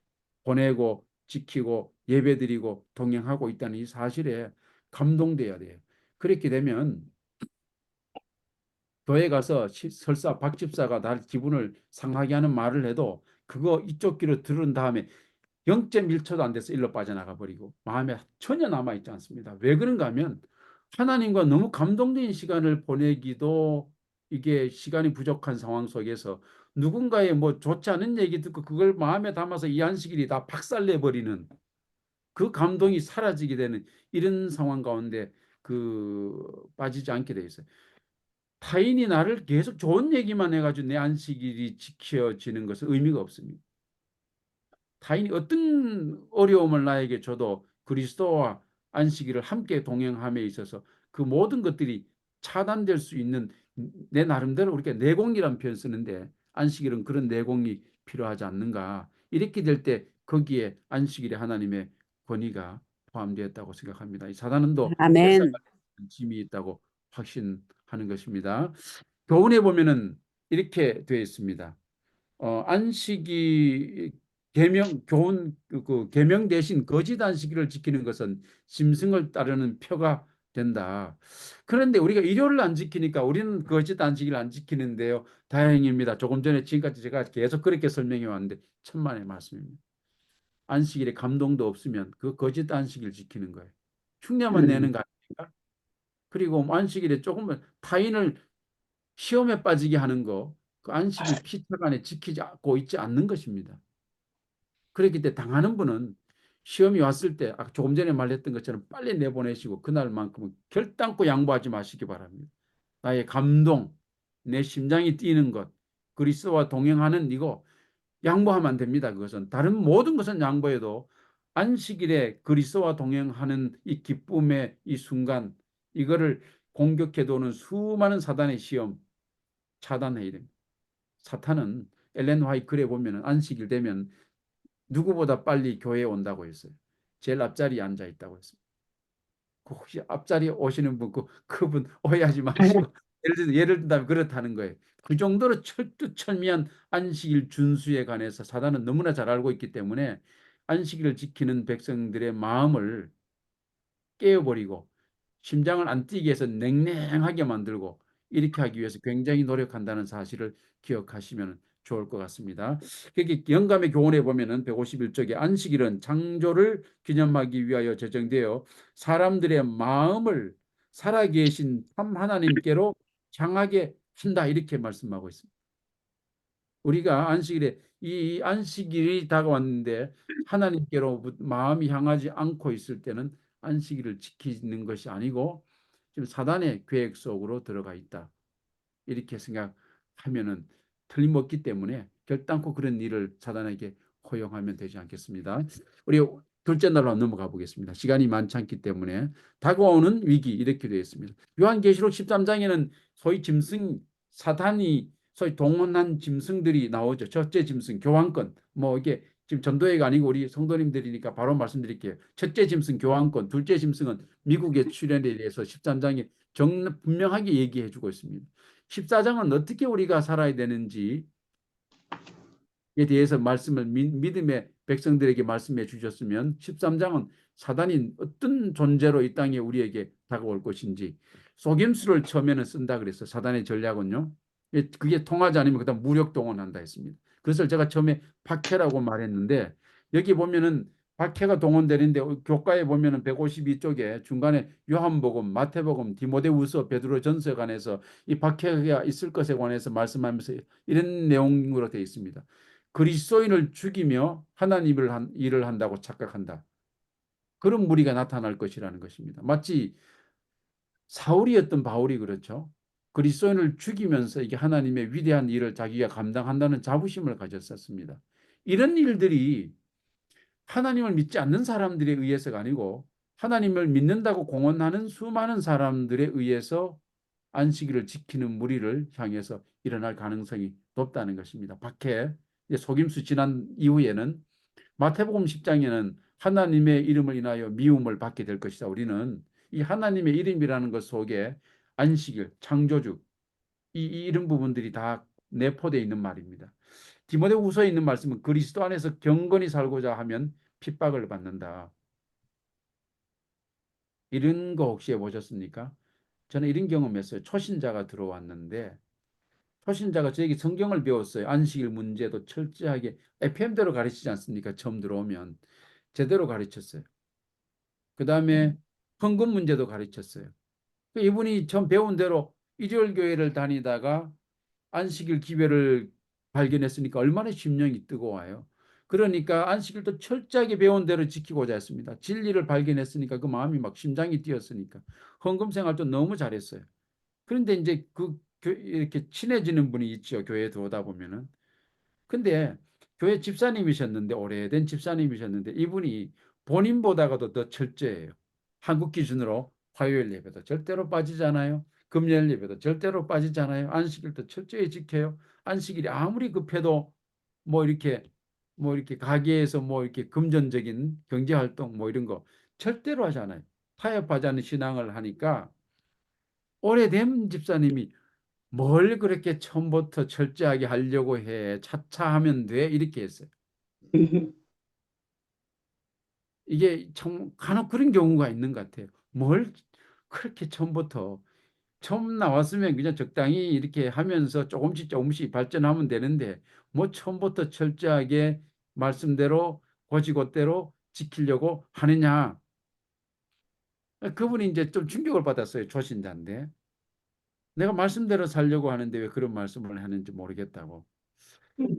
보내고 지키고 예배드리고 동행하고 있다는 이 사실에 감동돼야 돼요. 그렇게 되면 교회 가서 설사 박 집사가 날 기분을 상하게 하는 말을 해도 그거 이쪽 귀로 들은 다음에 0.1초도 안 돼서 일로 빠져나가 버리고 마음에 전혀 남아있지 않습니다. 왜 그런가 하면 하나님과 너무 감동적인 시간을 보내기도 이게 시간이 부족한 상황 속에서 누군가의 뭐 좋지 않은 얘기 듣고 그걸 마음에 담아서 이 안식일이 다 박살내버리는 그 감동이 사라지게 되는 이런 상황 가운데 빠지지 않게 돼 있어요. 타인이 나를 계속 좋은 얘기만 해가지고 내 안식일이 지켜지는 것은 의미가 없습니다. 타인이 어떤 어려움을 나에게 줘도 그리스도와 안식일을 함께 동행함에 있어서 그 모든 것들이 차단될 수 있는 내 나름대로 우리가 내공이라는 표현 쓰는데 안식일은 그런 내공이 필요하지 않는가. 이렇게 될 때 거기에 안식일에 하나님의 권위가 포함되었다고 생각합니다. 이 사단은 또 아멘. 짐이 있다고 확신하는 것입니다. 교훈에 보면은 이렇게 되어 있습니다. 안식이 교훈 계명 대신 거짓 안식일을 지키는 것은 짐승을 따르는 표가 된다. 그런데 우리가 일요일을 안 지키니까 우리는 거짓 안식일을 안 지키는데요. 다행입니다. 조금 전에 지금까지 제가 계속 그렇게 설명해 왔는데 천만의 말씀입니다. 안식일에 감동도 없으면 그 거짓 안식일 지키는 거예요. 흉내만 내는 거 아닙니까? 그리고 안식일에 조금만 타인을 시험에 빠지게 하는 거, 그 안식일 피차간에 지키지 않고 있지 않는 것입니다. 그렇기 때문에 당하는 분은 시험이 왔을 때 조금 전에 말했던 것처럼 빨리 내보내시고 그날만큼은 결단코 양보하지 마시기 바랍니다. 나의 감동, 내 심장이 뛰는 것, 그리스도와 동행하는 이거 양보하면 안 됩니다. 그것은 다른 모든 것은 양보해도 안식일에 그리스도와 동행하는 이 기쁨의 이 순간 이거를 공격해도는 수많은 사단의 시험 차단해야 됩니다. 사탄은 엘렌 화이트 글에 보면 안식일 되면 누구보다 빨리 교회에 온다고 했어요. 제일 앞자리에 앉아 있다고 했습니다. 혹시 앞자리에 오시는 분 그분 오해하지 마시고 예를 든다면 그렇다는 거예요. 그 정도로 철두철미한 안식일 준수에 관해서 사단은 너무나 잘 알고 있기 때문에 안식일을 지키는 백성들의 마음을 깨어버리고 심장을 안 뛰게 해서 냉랭하게 만들고 이렇게 하기 위해서 굉장히 노력한다는 사실을 기억하시면 좋을 것 같습니다. 그게 영감의 교훈에 보면은 151쪽에 안식일은 창조를 기념하기 위하여 제정되어 사람들의 마음을 살아계신 참 하나님께로 향하게 한다 이렇게 말씀하고 있습니다. 우리가 안식일에 이 안식일이 다가왔는데 하나님께로 마음이 향하지 않고 있을 때는 안식일을 지키는 것이 아니고 지금 사단의 계획 속으로 들어가 있다. 이렇게 생각하면은 틀림없기 때문에 결단코 그런 일을 사단에게 허용하면 되지 않겠습니다. 우리 둘째 날로 넘어가 보겠습니다. 시간이 많지 않기 때문에 다가오는 위기 이렇게 되어 있습니다. 요한계시록 13장에는 소위 짐승 사단이 소위 동원한 짐승들이 나오죠. 첫째 짐승 교환권 뭐 이게 지금 전도회가 아니고 우리 성도님들이니까 바로 말씀드릴게요. 첫째 짐승 교환권, 둘째 짐승은 미국의 출현에 대해서 13장에 분명하게 얘기해 주고 있습니다. 14장은 어떻게 우리가 살아야 되는지에 대해서 말씀을 믿음의 백성들에게 말씀해 주셨으면 13장은 사단이 어떤 존재로 이 땅에 우리에게 다가올 것인지 속임수를 처음에는 쓴다 그랬어요. 사단의 전략은요. 그게 통하지 않으면 그다음 무력 동원한다 했습니다. 그것을 제가 처음에 박해라고 말했는데 여기 보면은 박해가 동원되는데 교과에 보면은 152쪽에 중간에 요한복음, 마태복음, 디모데후서, 베드로전서에 관해서 이 박해가 있을 것에 관해서 말씀하면서 이런 내용으로 되어 있습니다. 그리스도인을 죽이며 하나님을 일을 한다고 착각한다. 그런 무리가 나타날 것이라는 것입니다. 마치 사울이었던 바울이 그렇죠. 그리스도인을 죽이면서 이게 하나님의 위대한 일을 자기가 감당한다는 자부심을 가졌었습니다. 이런 일들이 하나님을 믿지 않는 사람들에 의해서가 아니고 하나님을 믿는다고 공언하는 수많은 사람들에 의해서 안식일을 지키는 무리를 향해서 일어날 가능성이 높다는 것입니다. 박해, 속임수 지난 이후에는 마태복음 10장에는 하나님의 이름을 인하여 미움을 받게 될 것이다. 우리는 이 하나님의 이름이라는 것 속에 안식일, 창조주 이런 부분들이 다 내포되어 있는 말입니다. 디모데후서에 있는 말씀은 그리스도 안에서 경건히 살고자 하면 핍박을 받는다. 이런 거 혹시 해보셨습니까? 저는 이런 경험했어요. 초신자가 들어왔는데 초신자가 저에게 성경을 배웠어요. 안식일 문제도 철저하게 FM대로 가르치지 않습니까? 처음 들어오면 제대로 가르쳤어요. 그 다음에 헌금 문제도 가르쳤어요. 이분이 처음 배운 대로 일요일 교회를 다니다가 안식일 기별을 발견했으니까 얼마나 심령이 뜨거워요. 그러니까 안식일도 철저하게 배운 대로 지키고자 했습니다. 진리를 발견했으니까 그 마음이 막 심장이 뛰었으니까 헌금 생활도 너무 잘했어요. 그런데 이제 이렇게 친해지는 분이 있죠. 교회에 들어오다 보면은. 근데 교회 집사님이셨는데 오래된 집사님이셨는데 이분이 본인보다가도 더 철저해요. 한국 기준으로 화요일 예배도 절대로 빠지잖아요. 금요일 예배도 절대로 빠지잖아요. 안식일도 철저히 지켜요. 안식일이 아무리 급해도 뭐 이렇게 가게에서 뭐 이렇게 금전적인 경제 활동 뭐 이런 거 절대로 하잖아요. 타협하지 않는 신앙을 하니까 오래된 집사님이 뭘 그렇게 처음부터 철저하게 하려고 해. 차차 하면 돼. 이렇게 했어요. 이게 참 간혹 그런 경우가 있는 것 같아요. 뭘 그렇게 처음 나왔으면 그냥 적당히 이렇게 하면서 조금씩 발전하면 되는데 뭐 처음부터 철저하게 말씀대로 고지고대로 지키려고 하느냐. 그분이 이제 좀 충격을 받았어요. 초신자인데. 내가 말씀대로 살려고 하는데 왜 그런 말씀을 하는지 모르겠다고.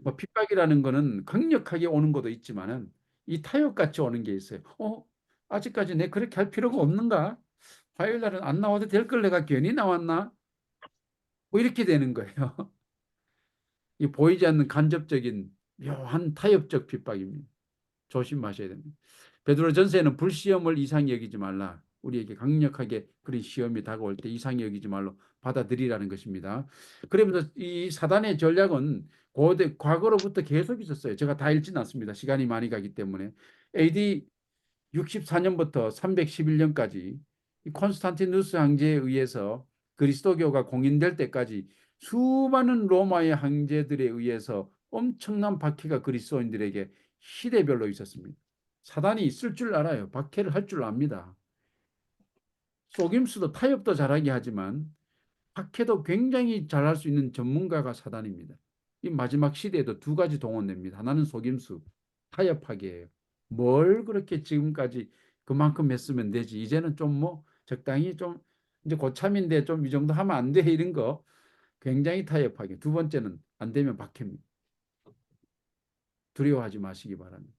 뭐 핍박이라는 거는 강력하게 오는 것도 있지만은 이 타협같이 오는 게 있어요. 아직까지 내 그렇게 할 필요가 없는가? 화요일 날은 안 나와도 될 걸 내가 괜히 나왔나? 뭐 이렇게 되는 거예요. 이 보이지 않는 간접적인 묘한 타협적 핍박입니다. 조심하셔야 됩니다. 베드로전서에는 불시험을 이상히 여기지 말라. 우리에게 강력하게 그런 시험이 다가올 때 이상히 여기지 말로 받아들이라는 것입니다. 그러면서 이 사단의 전략은 과거로부터 계속 있었어요. 제가 다 읽지는 않습니다. 시간이 많이 가기 때문에. AD 64년부터 311년까지 콘스탄티누스 황제에 의해서 그리스도교가 공인될 때까지 수많은 로마의 황제들에 의해서 엄청난 박해가 그리스도인들에게 시대별로 있었습니다. 사단이 있을 줄 알아요. 박해를 할 줄 압니다. 속임수도 타협도 잘하게 하지만 박해도 굉장히 잘할 수 있는 전문가가 사단입니다. 이 마지막 시대에도 두 가지 동원됩니다. 하나는 속임수, 타협하게 해요. 뭘 그렇게 지금까지 그만큼 했으면 되지. 이제는 좀 뭐 적당히 좀 이제 고참인데 좀 이 정도 하면 안 돼. 이런 거 굉장히 타협하게. 두 번째는 안 되면 박해입니다. 두려워하지 마시기 바랍니다.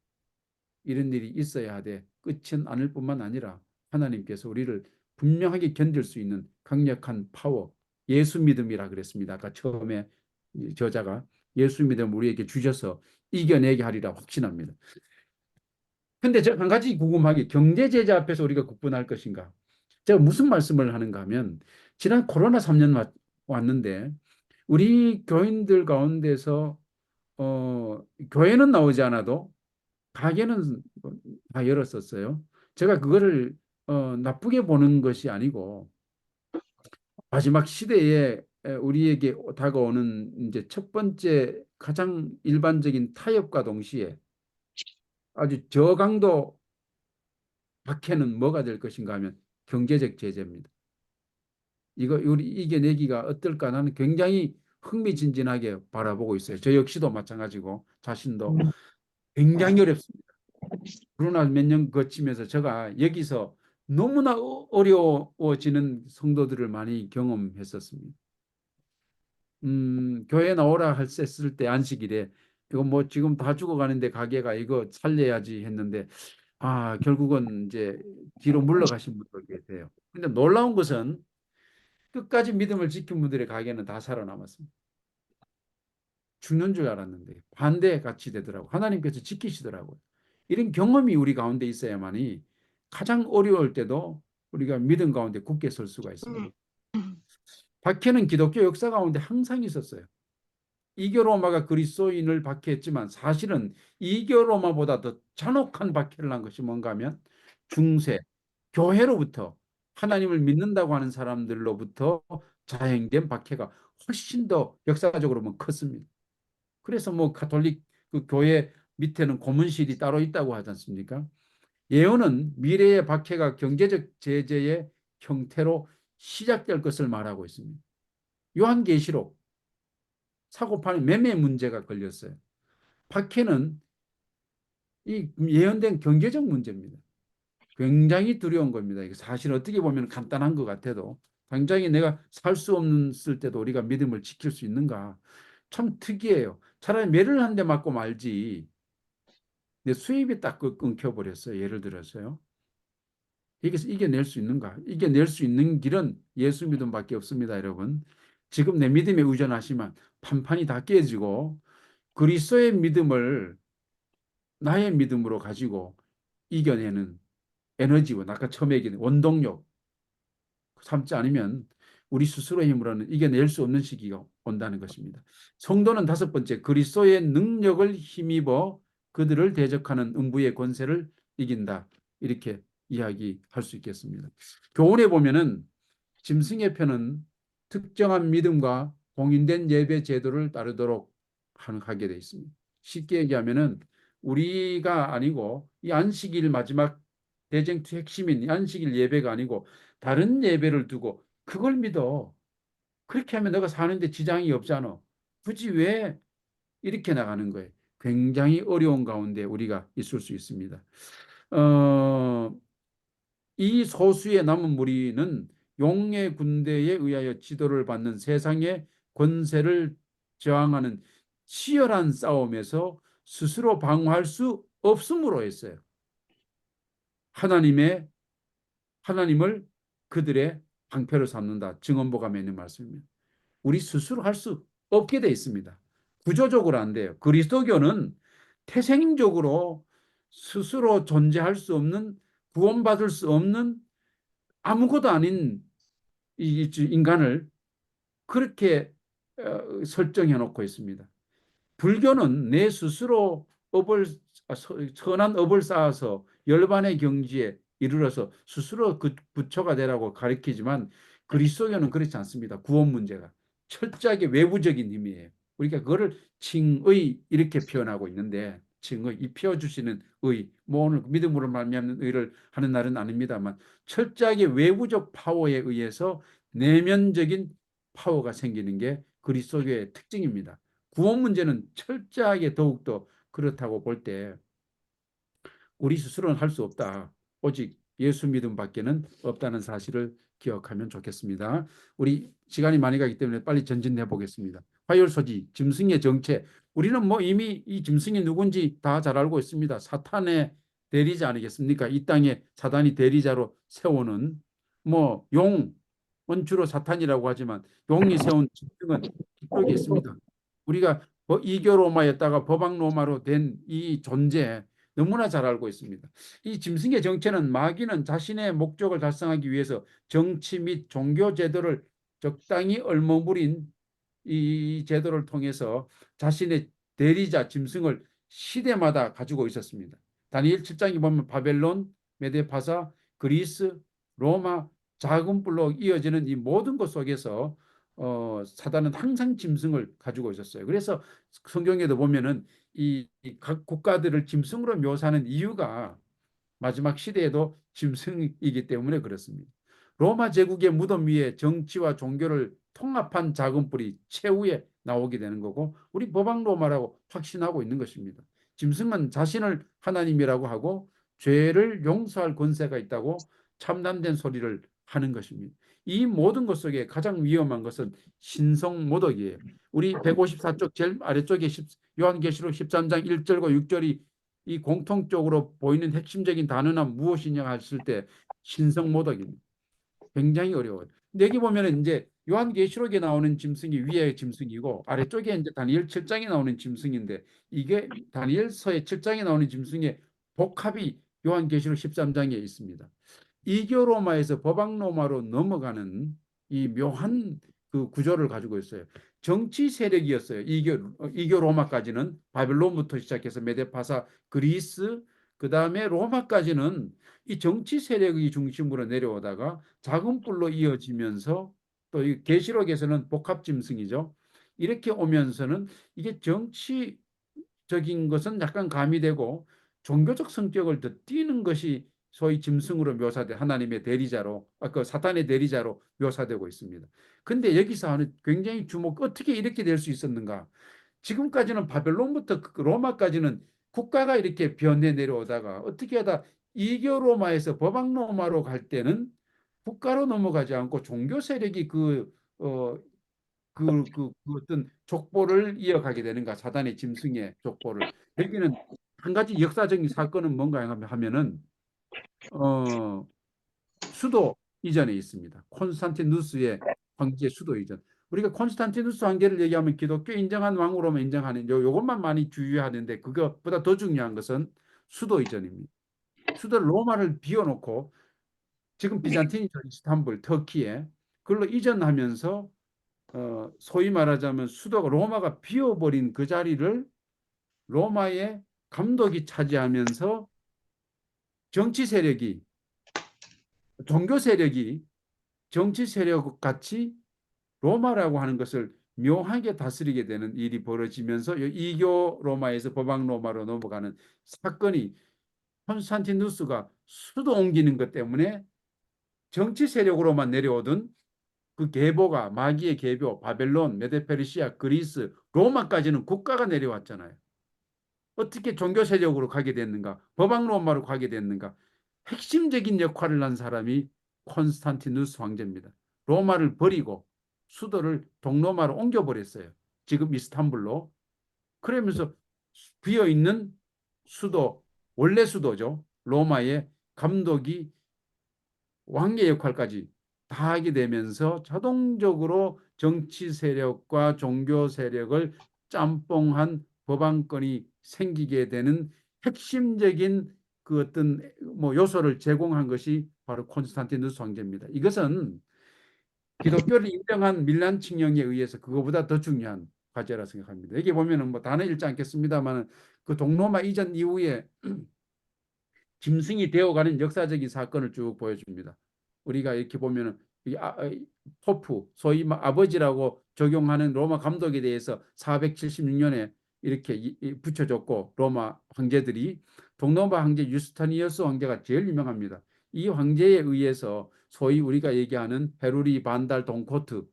이런 일이 있어야 하되 끝은 않을 뿐만 아니라 하나님께서 우리를 분명하게 견딜 수 있는 강력한 파워, 예수 믿음이라 그랬습니다. 아까 처음에 저자가 예수 믿음 우리에게 주셔서 이겨내게 하리라 확신합니다. 근데 저 한 가지 궁금한 게 경제 제재 앞에서 우리가 국분할 것인가? 제가 무슨 말씀을 하는가 하면 지난 코로나 3년 왔는데 우리 교인들 가운데서 교회는 나오지 않아도 가게는 다 열었었어요. 제가 그거를 나쁘게 보는 것이 아니고 마지막 시대에 우리에게 다가오는 이제 첫 번째 가장 일반적인 타협과 동시에 아주 저강도 박해는 뭐가 될 것인가 하면 경제적 제재입니다. 이거 우리 이겨내기가 어떨까 나는 굉장히 흥미진진하게 바라보고 있어요. 저 역시도 마찬가지고 자신도 굉장히 어렵습니다. 그러나 몇 년 거치면서 제가 여기서 너무나 어려워지는 성도들을 많이 경험했었습니다. 교회 나오라 했을 때 안식일에 이거 뭐 지금 다 죽어가는데 가게가 이거 살려야지 했는데 결국은 이제 뒤로 물러가신 분들 계세요. 근데 놀라운 것은 끝까지 믿음을 지킨 분들의 가게는 다 살아남았습니다. 죽는 줄 알았는데 반대 같이 되더라고. 하나님께서 지키시더라고요. 이런 경험이 우리 가운데 있어야만이 가장 어려울 때도 우리가 믿음 가운데 굳게 설 수가 있습니다. 박해는 기독교 역사 가운데 항상 있었어요. 이교 로마가 그리스도인을 박해했지만 사실은 이교 로마보다 더 잔혹한 박해를 한 것이 뭔가 하면 중세, 교회로부터 하나님을 믿는다고 하는 사람들로부터 자행된 박해가 훨씬 더 역사적으로 뭐 컸습니다. 그래서 뭐 가톨릭 그 교회 밑에는 고문실이 따로 있다고 하지 않습니까? 예언은 미래의 박해가 경제적 제재의 형태로 시작될 것을 말하고 있습니다. 요한계시록 사고팔이 매매 문제가 걸렸어요. 박해는 이 예언된 경제적 문제입니다. 굉장히 두려운 겁니다. 이게 사실 어떻게 보면 간단한 것 같아도 당장에 내가 살 수 없을 때도 우리가 믿음을 지킬 수 있는가? 참 특이해요. 차라리 매를 한 대 맞고 말지. 내 수입이 딱 끊겨버렸어요. 예를 들어서요. 이겨낼 수 있는가? 이겨낼 수 있는 길은 예수 믿음밖에 없습니다, 여러분. 지금 내 믿음에 의존하시면 판판이 다 깨지고 그리스도의 믿음을 나의 믿음으로 가지고 이겨내는 에너지와 아까 처음에 얘기한 원동력 삼지 않으면 우리 스스로의 힘으로는 이겨낼 수 없는 시기가 온다는 것입니다. 성도는 다섯 번째, 그리스도의 능력을 힘입어 그들을 대적하는 음부의 권세를 이긴다. 이렇게 이야기할 수 있겠습니다. 교훈에 보면은 짐승의 편은 특정한 믿음과 공인된 예배 제도를 따르도록 하게 되어 있습니다. 쉽게 얘기하면은 우리가 아니고 이 안식일 마지막 대쟁투 핵심인 안식일 예배가 아니고 다른 예배를 두고 그걸 믿어. 그렇게 하면 너가 사는데 지장이 없잖아. 굳이 왜 이렇게 나가는 거예요? 굉장히 어려운 가운데 우리가 있을 수 있습니다. 이 소수의 남은 무리는 용의 군대에 의하여 지도를 받는 세상의 권세를 저항하는 치열한 싸움에서 스스로 방어할 수 없음으로 했어요. 하나님을 그들의 방패로 삼는다. 증언보감에 있는 말씀입니다. 우리 스스로 할 수 없게 돼 있습니다. 구조적으로 안 돼요. 그리스도교는 태생적으로 스스로 존재할 수 없는, 구원받을 수 없는 아무것도 아닌 이 인간을 그렇게 설정해 놓고 있습니다. 불교는 내 스스로 선한 업을 쌓아서 열반의 경지에 이르러서 스스로 그 부처가 되라고 가르치지만 그리스도교는 그렇지 않습니다. 구원 문제가 철저하게 외부적인 힘이에요. 우리가 그거를 칭의 이렇게 표현하고 있는데 칭의, 입혀 주시는 의, 뭐 오늘 믿음으로 말미암는 의를 하는 날은 아닙니다만 철저하게 외부적 파워에 의해서 내면적인 파워가 생기는 게 그리스도교의 특징입니다. 구원 문제는 철저하게 더욱더 그렇다고 볼 때 우리 스스로는 할 수 없다. 오직 예수 믿음밖에는 없다는 사실을 기억하면 좋겠습니다. 우리 시간이 많이 가기 때문에 빨리 전진해 보겠습니다. 화요일소지, 짐승의 정체. 우리는 뭐 이미 이 짐승이 누군지 다 잘 알고 있습니다. 사탄의 대리자 아니겠습니까? 이 땅에 사단이 대리자로 세우는 뭐 용은 주로 사탄이라고 하지만 용이 세운 짐승은 이쪽에 있습니다. 우리가 이교 로마였다가 법학 로마로 된 이 존재 너무나 잘 알고 있습니다. 이 짐승의 정체는 마귀는 자신의 목적을 달성하기 위해서 정치 및 종교 제도를 적당히 얼머무린 이 제도를 통해서 자신의 대리자 짐승을 시대마다 가지고 있었습니다. 다니엘 7장에 보면 바벨론, 메데파사, 그리스, 로마, 작은 뿔로 이어지는 이 모든 것 속에서 사단은 항상 짐승을 가지고 있었어요. 그래서 성경에도 보면은 이 각 국가들을 짐승으로 묘사하는 이유가 마지막 시대에도 짐승이기 때문에 그렇습니다. 로마 제국의 무덤 위에 정치와 종교를 통합한 작은 뿔이 최후에 나오게 되는 거고 우리 법학 로마라고 확신하고 있는 것입니다. 짐승은 자신을 하나님이라고 하고 죄를 용서할 권세가 있다고 참담된 소리를 하는 것입니다. 이 모든 것 속에 가장 위험한 것은 신성모독이에요. 우리 154쪽 제일 아래쪽에 요한계시록 13장 1절과 6절이 이 공통적으로 보이는 핵심적인 단어는 무엇이냐 하실 때 신성모독입니다. 굉장히 어려워요. 근데 여기 보면 이제 요한계시록에 나오는 짐승이 위의 짐승이고 아래쪽에 이제 다니엘 7장에 나오는 짐승인데 이게 다니엘서의 7장에 나오는 짐승의 복합이 요한계시록 13장에 있습니다. 이교 로마에서 법학 로마로 넘어가는 이 묘한 그 구조를 가지고 있어요. 정치 세력이었어요. 이교 로마까지는 바벨론부터 시작해서 메데파사, 그리스, 그 다음에 로마까지는 이 정치 세력이 중심으로 내려오다가 작은 뿔로 이어지면서 또 이 계시록에서는 복합 짐승이죠. 이렇게 오면서는 이게 정치적인 것은 약간 가미되고 종교적 성격을 더 띠는 것이 소위 짐승으로 묘사돼 하나님의 대리자로 그 사탄의 대리자로 묘사되고 있습니다. 근데 여기서 하는 굉장히 어떻게 이렇게 될 수 있었는가? 지금까지는 바벨론부터 로마까지는 국가가 이렇게 변해 내려오다가 어떻게 하다 이교 로마에서 법학 로마로 갈 때는 국가로 넘어가지 않고 종교 세력이 그 어떤 족보를 이어가게 되는가, 사단의 짐승의 족보를. 여기는 한 가지 역사적인 사건은 뭔가 하면은 수도 이전에 있습니다. 콘스탄티누스의 황제 수도 이전. 우리가 콘스탄티누스 황제를 얘기하면 기독교 인정한 왕으로만 인정하는 요것만 많이 주의하는데 그것보다 더 중요한 것은 수도 이전입니다. 수도 로마를 비워놓고 지금 비잔틴이죠. 이스탄불, 터키에 그걸로 이전하면서 소위 말하자면 수도가 로마가 비워버린 그 자리를 로마의 감독이 차지하면서 정치 세력이 종교 세력이 정치 세력 같이 로마라고 하는 것을 묘하게 다스리게 되는 일이 벌어지면서 이교 로마에서 법학 로마로 넘어가는 사건이 콘스탄티누스가 수도 옮기는 것 때문에 정치 세력으로만 내려오던 그 계보가 마귀의 계보, 바벨론, 메데페르시아, 그리스, 로마까지는 국가가 내려왔잖아요. 어떻게 종교 세력으로 가게 됐는가? 법학 로마로 가게 됐는가? 핵심적인 역할을 한 사람이 콘스탄티누스 황제입니다. 로마를 버리고 수도를 동로마로 옮겨버렸어요. 지금 이스탄불로. 그러면서 비어있는 수도, 원래 수도죠. 로마의 감독이 왕의 역할까지 다 하게 되면서 자동적으로 정치 세력과 종교 세력을 짬뽕한 법안권이 생기게 되는 핵심적인 그 어떤 요소를 제공한 것이 바로 콘스탄티누스 황제입니다. 이것은 기독교를 인정한 밀란 칙령에 의해서 그거보다 더 중요한 과제라 생각합니다. 여기 보면은 단어 읽지 않겠습니다만 그 동로마 이전 이후에 짐승이 되어가는 역사적인 사건을 쭉 보여줍니다. 우리가 이렇게 보면은 포프, 소위 아버지라고 적용하는 로마 감독에 대해서 476년에 이렇게 붙여줬고 로마 황제들이 동로마 황제 유스타니어스 황제가 제일 유명합니다. 이 황제에 의해서 소위 우리가 얘기하는 헤루리, 반달, 돈코트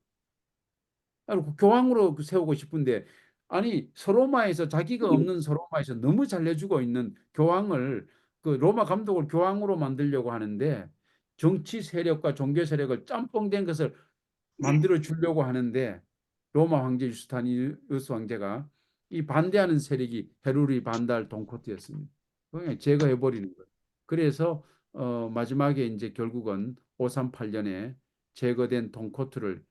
교황으로 세우고 싶은데 아니 서로마에서 자기가 없는 서로마에서 너무 잘해주고 있는 교황을 그 로마 감독을 교황으로 만들려고 하는데 정치 세력과 종교 세력을 짬뽕된 것을 만들어 주려고 하는데 로마 황제 유스타니우스 황제가 이 반대하는 세력이 헤루리, 반달, 돈코트였습니다. 그냥 제거해 버리는 거예요. 그래서 마지막에 이제 결국은 538년에 제거된 돈코트를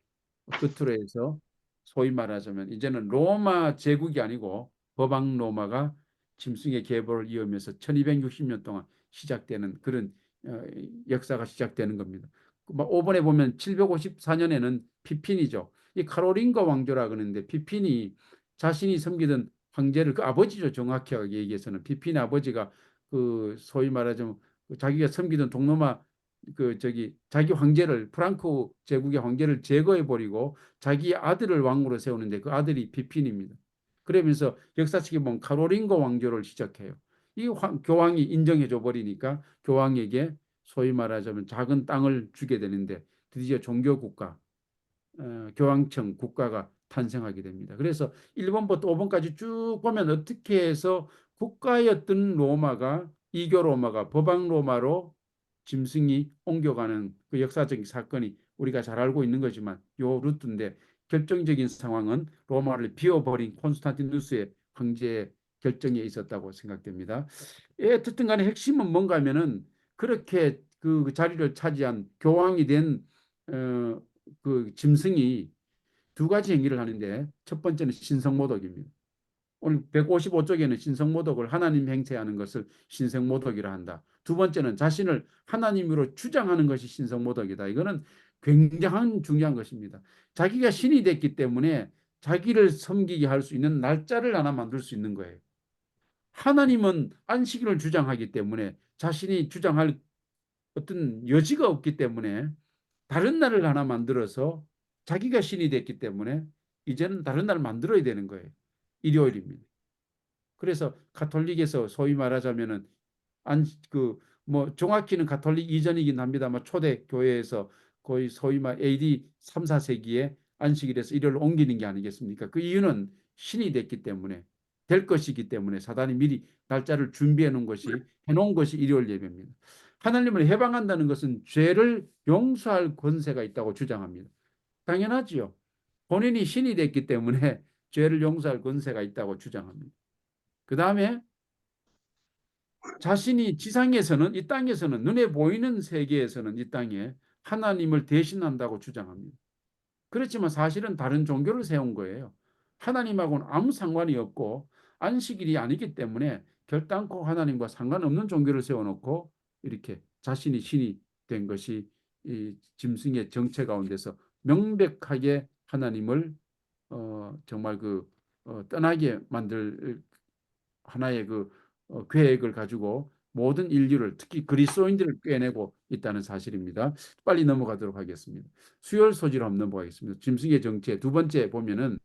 끝으로 해서 소위 말하자면 이제는 로마 제국이 아니고 법학 로마가 짐승의 계보를 이으면서 1260년 동안 시작되는 그런 역사가 시작되는 겁니다. 5번에 보면 754년에는 피핀이죠. 이 카로린거 왕조라 그러는데 피핀이 자신이 섬기던 황제를 그 아버지죠. 정확하게 얘기해서는 피핀의 아버지가 그 소위 말하자면 자기가 섬기던 동로마 자기 황제를 프랑크 제국의 황제를 제거해 버리고 자기 아들을 왕으로 세우는데 그 아들이 비핀입니다. 그러면서 역사책에 보면 카로린거 왕조를 시작해요. 이 교황이 인정해 줘 버리니까 교황에게 소위 말하자면 작은 땅을 주게 되는데 드디어 종교 국가, 교황청 국가가 탄생하게 됩니다. 그래서 1번부터 5번까지 쭉 보면 어떻게 해서 국가였던 로마가 이교 로마가 법학 로마로 짐승이 옮겨가는 그 역사적인 사건이 우리가 잘 알고 있는 거지만 요 루트인데 결정적인 상황은 로마를 비워버린 콘스탄티누스의 황제의 결정에 있었다고 생각됩니다. 어쨌든 간에 핵심은 뭔가 하면은 그렇게 그 자리를 차지한 교황이 된 그 짐승이 두 가지 행위를 하는데 첫 번째는 신성모독입니다. 오늘 155쪽에는 신성모독을 하나님 행세하는 것을 신성모독이라 한다. 두 번째는 자신을 하나님으로 주장하는 것이 신성모독이다. 이거는 굉장한 중요한 것입니다. 자기가 신이 됐기 때문에 자기를 섬기게 할 수 있는 날짜를 하나 만들 수 있는 거예요. 하나님은 안식일을 주장하기 때문에 자신이 주장할 어떤 여지가 없기 때문에 다른 날을 하나 만들어서 자기가 신이 됐기 때문에 이제는 다른 날을 만들어야 되는 거예요. 일요일입니다. 그래서 가톨릭에서 소위 말하자면은 뭐 정확히는 가톨릭 이전이긴 합니다만 초대 교회에서 거의 소위 말 AD 3, 4세기에 안식일에서 일요일로 옮기는 게 아니겠습니까? 그 이유는 신이 됐기 때문에 될 것이기 때문에 사단이 미리 날짜를 준비해 놓은 것이 해놓은 것이 일요일 예배입니다. 하나님을 해방한다는 것은 죄를 용서할 권세가 있다고 주장합니다. 당연하지요. 본인이 신이 됐기 때문에 죄를 용서할 권세가 있다고 주장합니다. 그 다음에 자신이 지상에서는 이 땅에서는 눈에 보이는 세계에서는 이 땅에 하나님을 대신한다고 주장합니다. 그렇지만 사실은 다른 종교를 세운 거예요. 하나님하고는 아무 상관이 없고 안식일이 아니기 때문에 결단코 하나님과 상관없는 종교를 세워놓고 이렇게 자신이 신이 된 것이 이 짐승의 정체 가운데서 명백하게 하나님을 정말 떠나게 만들 하나의 계획을 가지고 모든 인류를 특히 그리스도인들을 꿰내고 있다는 사실입니다. 빨리 넘어가도록 하겠습니다. 수열 소지를 한번 넘어가겠습니다. 짐승의 정체 두 번째 보면은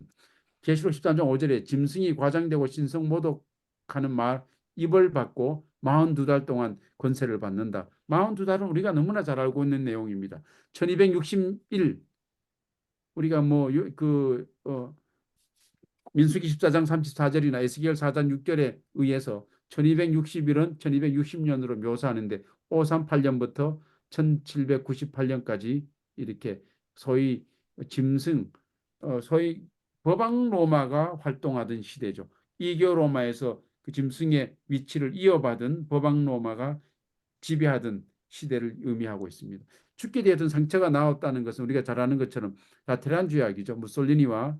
계시록 13장 5절에 짐승이 과장되고 신성 모독하는 말 입을 받고 42달 동안 권세를 받는다. 42달은 우리가 너무나 잘 알고 있는 내용입니다. 1261 우리가 민수기 14장 34절이나 에스겔 4장 6절에 의해서 1260일은 1260년으로 묘사하는데 538년부터 1798년까지 이렇게 소위 짐승, 소위 법왕 로마가 활동하던 시대죠. 이교 로마에서 그 짐승의 위치를 이어받은 법왕 로마가 지배하던 시대를 의미하고 있습니다. 죽게 되었던 상처가 나왔다는 것은 우리가 잘 아는 것처럼 라테란 주약이죠. 무솔리니와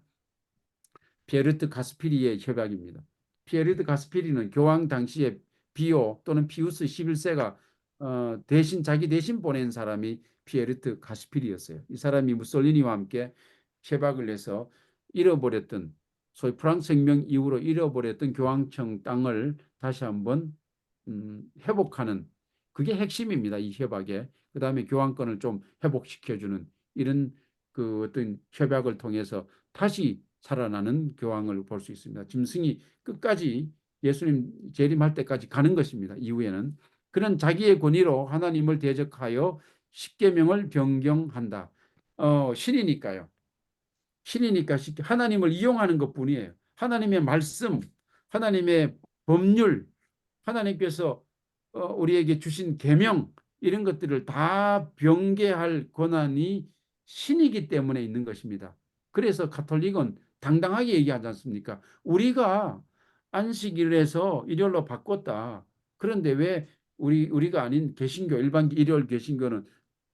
피에르트 가스피리의 협약입니다. 피에르트 가스피리는 교황 당시에 비오 또는 피우스 11세가 자기 대신 보낸 사람이 피에르트 가스피리였어요. 이 사람이 무솔리니와 함께 협약을 해서 잃어버렸던 소위 프랑스 혁명 이후로 잃어버렸던 교황청 땅을 다시 한번 회복하는 그게 핵심입니다. 이 협약에. 그 다음에 교황권을 좀 회복시켜주는 이런 어떤 협약을 통해서 다시 살아나는 교황을 볼 수 있습니다. 짐승이 끝까지 예수님 재림할 때까지 가는 것입니다. 이후에는 그는 자기의 권위로 하나님을 대적하여 십계명을 변경한다. 신이니까요. 신이니까 하나님을 이용하는 것뿐이에요. 하나님의 말씀, 하나님의 법률, 하나님께서 우리에게 주신 계명 이런 것들을 다 변개할 권한이 신이기 때문에 있는 것입니다. 그래서 가톨릭은 당당하게 얘기하지 않습니까? 우리가 안식일에서 일요일로 바꿨다. 그런데 왜 우리가 아닌 개신교 일반 일요일 개신교는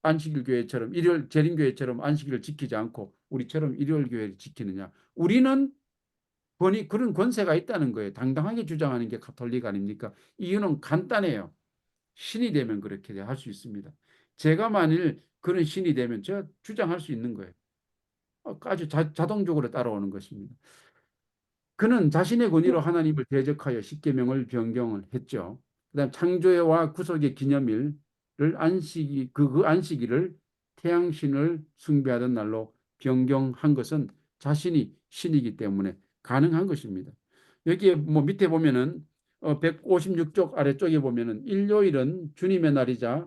안식일 교회처럼 일요일 재림교회처럼 안식일을 지키지 않고 우리처럼 일요일 교회를 지키느냐? 우리는 그런 권세가 있다는 거예요. 당당하게 주장하는 게 가톨릭 아닙니까? 이유는 간단해요. 신이 되면 그렇게 할 수 있습니다. 제가 만일 그런 신이 되면 제가 주장할 수 있는 거예요. 아주 자동적으로 따라오는 것입니다. 그는 자신의 권위로 하나님을 대적하여 십계명을 변경을 했죠. 그다음 창조와 구속의 기념일을 그 안식일을 태양신을 숭배하던 날로 변경한 것은 자신이 신이기 때문에 가능한 것입니다. 여기에 밑에 보면은 156쪽 아래쪽에 보면은 일요일은 주님의 날이자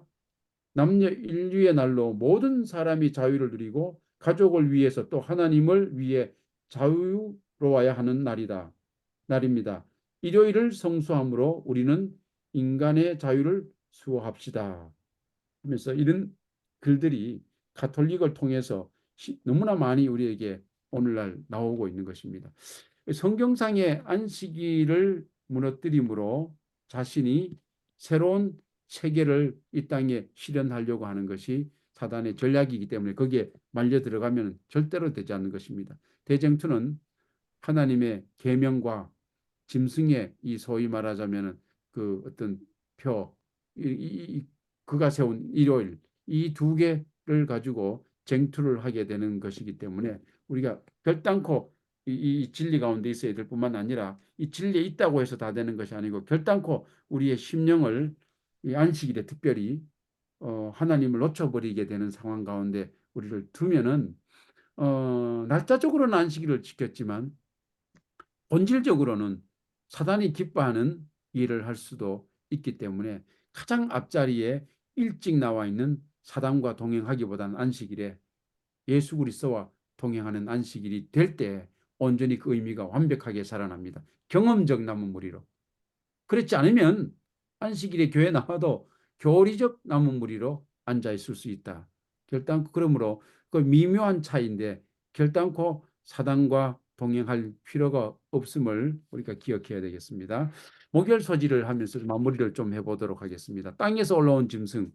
남녀 인류의 날로 모든 사람이 자유를 누리고 가족을 위해서 또 하나님을 위해 자유로워야 하는 날입니다. 일요일을 성수함으로 우리는 인간의 자유를 수호합시다 하면서 이런 글들이 가톨릭을 통해서 너무나 많이 우리에게 오늘날 나오고 있는 것입니다. 성경상의 안식일을 무너뜨림으로 자신이 새로운 체계를 이 땅에 실현하려고 하는 것이 사단의 전략이기 때문에 거기에 말려 들어가면 절대로 되지 않는 것입니다. 대쟁투는 하나님의 계명과 짐승의 이 소위 말하자면 그 어떤 그가 세운 일요일 이 두 개를 가지고 쟁투를 하게 되는 것이기 때문에 우리가 결단코 이 진리 가운데 있어야 될 뿐만 아니라 이 진리에 있다고 해서 다 되는 것이 아니고 결단코 우리의 심령을 이 안식일에 특별히 하나님을 놓쳐버리게 되는 상황 가운데 우리를 두면은 날짜적으로는 안식일을 지켰지만 본질적으로는 사단이 기뻐하는 일을 할 수도 있기 때문에 가장 앞자리에 일찍 나와 있는 사단과 동행하기보다는 안식일에 예수 그리스도와 동행하는 안식일이 될 때 온전히 그 의미가 완벽하게 살아납니다. 경험적 남은 무리로. 그렇지 않으면 안식일에 교회 나와도 교리적 남은 무리로 앉아 있을 수 있다. 결단코 그러므로 그 미묘한 차이인데 결단코 사단과 동행할 필요가 없음을 우리가 기억해야 되겠습니다. 목요일 소지를 하면서 마무리를 좀 해보도록 하겠습니다. 땅에서 올라온 짐승,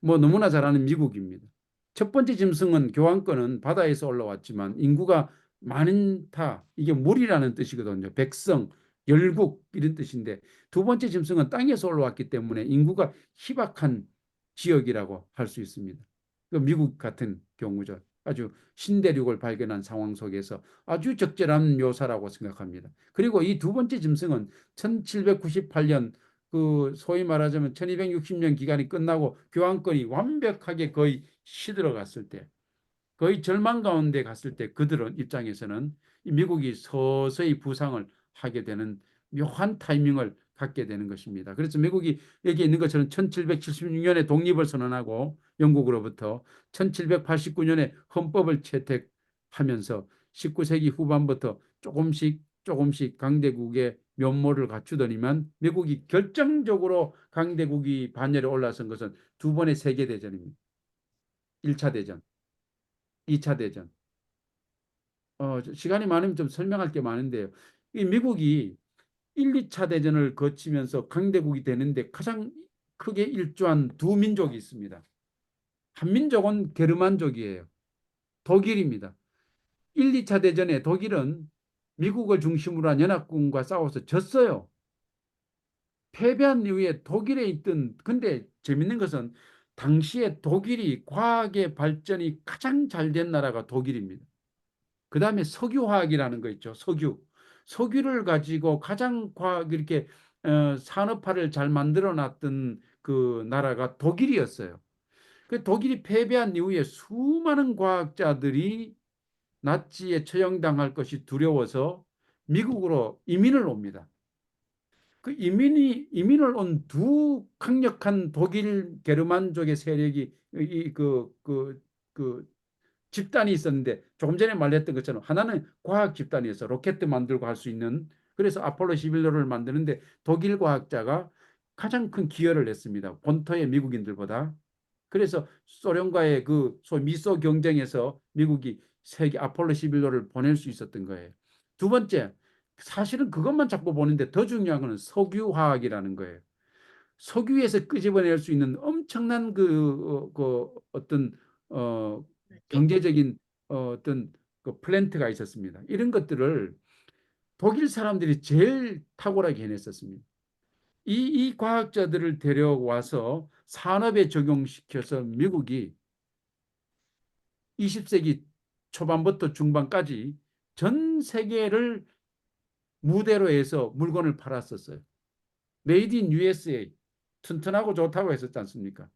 뭐 너무나 잘 아는 미국입니다. 첫 번째 짐승은 교환권은 바다에서 올라왔지만 인구가 많다. 이게 물이라는 뜻이거든요. 백성, 열국 이런 뜻인데 두 번째 짐승은 땅에서 올라왔기 때문에 인구가 희박한 지역이라고 할 수 있습니다. 미국 같은 경우죠. 아주 신대륙을 발견한 상황 속에서 아주 적절한 묘사라고 생각합니다. 그리고 이 두 번째 짐승은 1798년 그 소위 말하자면 1260년 기간이 끝나고 교환권이 완벽하게 거의 시들어갔을 때 거의 절망 가운데 갔을 때 그들은 입장에서는 미국이 서서히 부상을 하게 되는 묘한 타이밍을 갖게 되는 것입니다. 그래서 미국이 여기 있는 것처럼 1776년에 독립을 선언하고 영국으로부터 1789년에 헌법을 채택하면서 19세기 후반부터 조금씩 강대국의 면모를 갖추더니만 미국이 결정적으로 강대국이 반열에 올라선 것은 두 번의 세계대전입니다. 1차 대전, 2차 대전. 시간이 많으면 좀 설명할 게 많은데요. 이 미국이 1, 2차 대전을 거치면서 강대국이 되는데 가장 크게 일조한 두 민족이 있습니다. 한 민족은 게르만족이에요. 독일입니다. 1, 2차 대전에 독일은 미국을 중심으로 한 연합군과 싸워서 졌어요. 패배한 이후에 독일에 있던, 근데 재밌는 것은 당시에 독일이 과학의 발전이 가장 잘 된 나라가 독일입니다. 그 다음에 석유화학이라는 거 있죠. 석유를 가지고 가장 과학 이렇게 산업화를 잘 만들어 놨던 그 나라가 독일이었어요. 그 독일이 패배한 이후에 수많은 과학자들이 나치에 처형당할 것이 두려워서 미국으로 이민을 옵니다. 그 이민을 온 두 강력한 독일 게르만족의 세력이 그 집단이 있었는데 조금 전에 말했던 것처럼 하나는 과학 집단이어서 로켓 만들고 할 수 있는, 그래서 아폴로 11호를 만드는데 독일 과학자가 가장 큰 기여를 했습니다. 본토의 미국인들보다. 그래서 소련과의 그 소위 미소 경쟁에서 미국이 세계 아폴로 11호를 보낼 수 있었던 거예요. 두 번째, 사실은 그것만 자꾸 보는데 더 중요한 것은 석유화학이라는 거예요. 석유에서 끄집어낼 수 있는 엄청난 어떤 경제적인 어떤 그 플랜트가 있었습니다. 이런 것들을 독일 사람들이 제일 탁월하게 해냈었습니다. 이 과학자들을 데려와서 산업에 적용시켜서 미국이 20세기 초반부터 중반까지 전 세계를 무대로 해서 물건을 팔았었어요. 메이드 인 USA, 튼튼하고 좋다고 했었지 않습니까?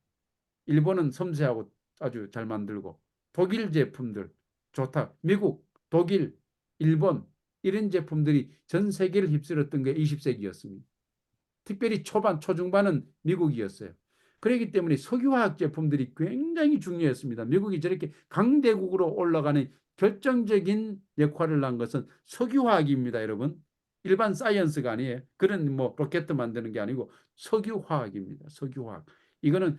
일본은 섬세하고 아주 잘 만들고, 독일 제품들 좋다. 미국, 독일, 일본 이런 제품들이 전 세계를 휩쓸었던 게 20세기였습니다. 특별히 초중반은 미국이었어요. 그렇기 때문에 석유화학 제품들이 굉장히 중요했습니다. 미국이 저렇게 강대국으로 올라가는 결정적인 역할을 한 것은 석유화학입니다, 여러분. 일반 사이언스가 아니에요. 그런 뭐 로켓 만드는 게 아니고 석유화학입니다. 석유화학. 이거는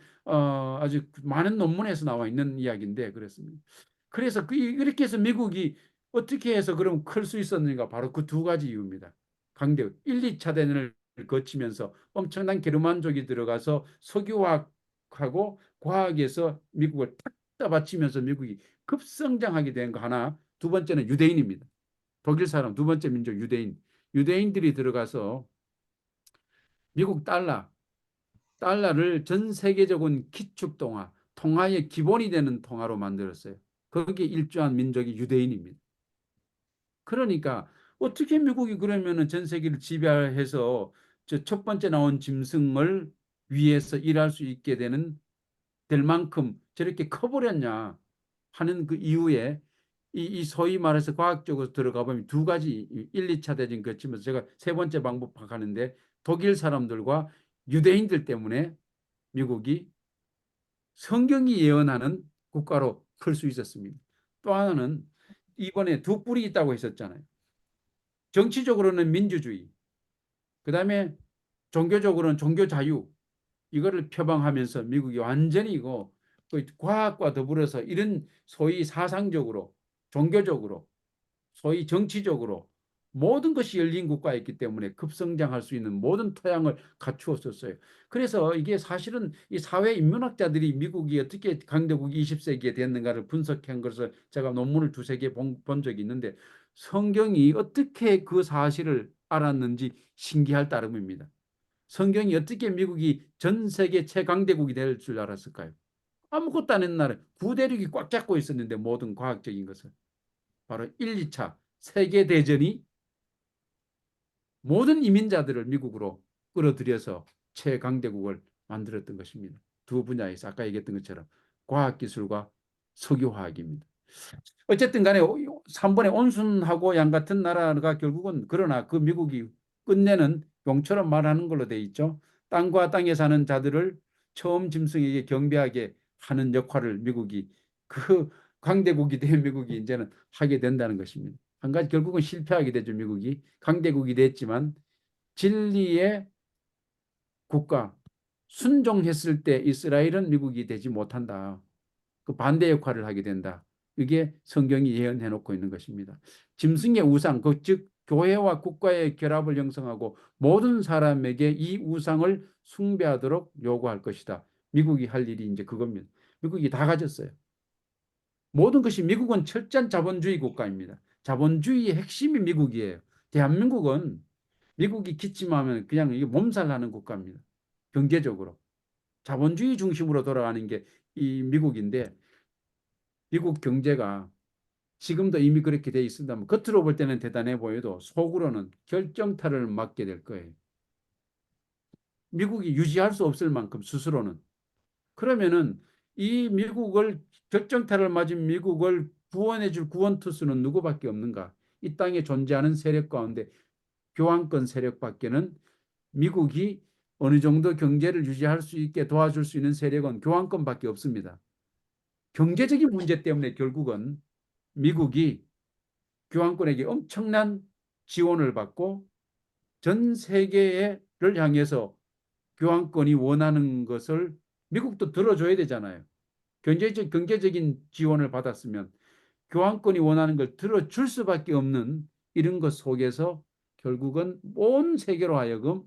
아주 많은 논문에서 나와 있는 이야기인데 그렇습니다. 그래서 이렇게 해서 미국이 어떻게 해서 그럼 클 수 있었는가? 바로 그 두 가지 이유입니다. 강대국 1, 2차 대전을 거치면서 엄청난 게르만족이 들어가서 석유화학하고 과학에서 미국을 탁 떠받치면서 미국이 급성장하게 된 거 하나. 두 번째는 유대인입니다. 독일 사람 두 번째 민족 유대인들이 들어가서 미국 달러를 전 세계적인 기축 통화의 기본이 되는 통화로 만들었어요. 거기에 일조한 민족이 유대인입니다. 그러니까 어떻게 미국이 그러면은 전 세계를 지배해서 저 첫 번째 나온 짐승을 위해서 일할 수 있게 될 만큼 저렇게 커버렸냐 하는 그 이유에 이 소위 말해서 과학적으로 들어가 보면 두 가지 1, 2차 대전 거치면서 제가 세 번째 방법 하는데 독일 사람들과 유대인들 때문에 미국이 성경이 예언하는 국가로 클 수 있었습니다. 또 하나는 이번에 두 뿔이 있다고 했었잖아요. 정치적으로는 민주주의, 그 다음에 종교적으로는 종교 자유, 이거를 표방하면서 미국이 완전히 이거 그 과학과 더불어서 이런 소위 사상적으로, 종교적으로, 소위 정치적으로 모든 것이 열린 국가였기 때문에 급성장할 수 있는 모든 토양을 갖추었었어요. 그래서 이게 사실은 이 사회 인문학자들이 미국이 어떻게 강대국이 20세기에 됐는가를 분석한 것을 제가 논문을 두세 개 본 적이 있는데 성경이 어떻게 그 사실을 알았는지 신기할 따름입니다. 성경이 어떻게 미국이 전 세계 최강대국이 될 줄 알았을까요? 아무것도 안 했는 나라, 구대륙이 꽉 잡고 있었는데 모든 과학적인 것을. 바로 1, 2차 세계대전이 모든 이민자들을 미국으로 끌어들여서 최강대국을 만들었던 것입니다. 두 분야에서 아까 얘기했던 것처럼 과학기술과 석유화학입니다. 어쨌든 간에 3번의 온순하고 양 같은 나라가 결국은 그러나 그 미국이 끝내는 용처럼 말하는 걸로 돼 있죠. 땅과 땅에 사는 자들을 처음 짐승에게 경배하게 하는 역할을 미국이 그 강대국이 된 미국이 이제는 하게 된다는 것입니다. 한 가지 결국은 실패하게 되죠. 미국이 강대국이 됐지만 진리의 국가 순종했을 때 이스라엘은 미국이 되지 못한다. 그 반대 역할을 하게 된다. 이게 성경이 예언해 놓고 있는 것입니다. 짐승의 우상, 즉 교회와 국가의 결합을 형성하고 모든 사람에게 이 우상을 숭배하도록 요구할 것이다. 미국이 할 일이 이제 그겁니다. 미국이 다 가졌어요. 모든 것이 미국은 철저한 자본주의 국가입니다. 자본주의의 핵심이 미국이에요. 대한민국은 미국이 기침하면 그냥 이게 몸살나는 국가입니다. 경제적으로. 자본주의 중심으로 돌아가는 게 이 미국인데 미국 경제가 지금도 이미 그렇게 돼 있습니다만 겉으로 볼 때는 대단해 보여도 속으로는 결정타를 맞게 될 거예요. 미국이 유지할 수 없을 만큼 스스로는. 그러면은 이 미국을 결정타를 맞은 미국을 구원해 줄 구원투수는 누구밖에 없는가? 이 땅에 존재하는 세력 가운데 교황권 세력밖에는 미국이 어느 정도 경제를 유지할 수 있게 도와줄 수 있는 세력은 교황권밖에 없습니다. 경제적인 문제 때문에 결국은 미국이 교황권에게 엄청난 지원을 받고 전 세계를 향해서 교황권이 원하는 것을 미국도 들어줘야 되잖아요. 경제적인 지원을 받았으면 교황권이 원하는 걸 들어줄 수밖에 없는 이런 것 속에서 결국은 온 세계로 하여금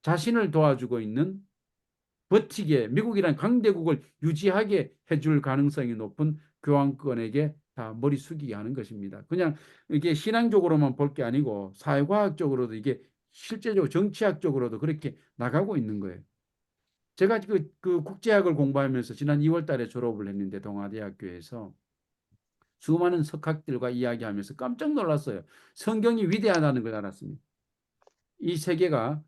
자신을 도와주고 있는 버티게 미국이란 강대국을 유지하게 해줄 가능성이 높은 교황권에게 다 머리 숙이게 하는 것입니다. 그냥 이게 신앙적으로만 볼 게 아니고 사회과학적으로도 이게 실제적으로 정치학적으로도 그렇게 나가고 있는 거예요. 제가 그 국제학을 공부하면서 지난 2월 달에 졸업을 했는데 동아대학교에서 수많은 석학들과 이야기하면서 깜짝 놀랐어요. 성경이 위대하다는 걸 알았습니다. 이 세계가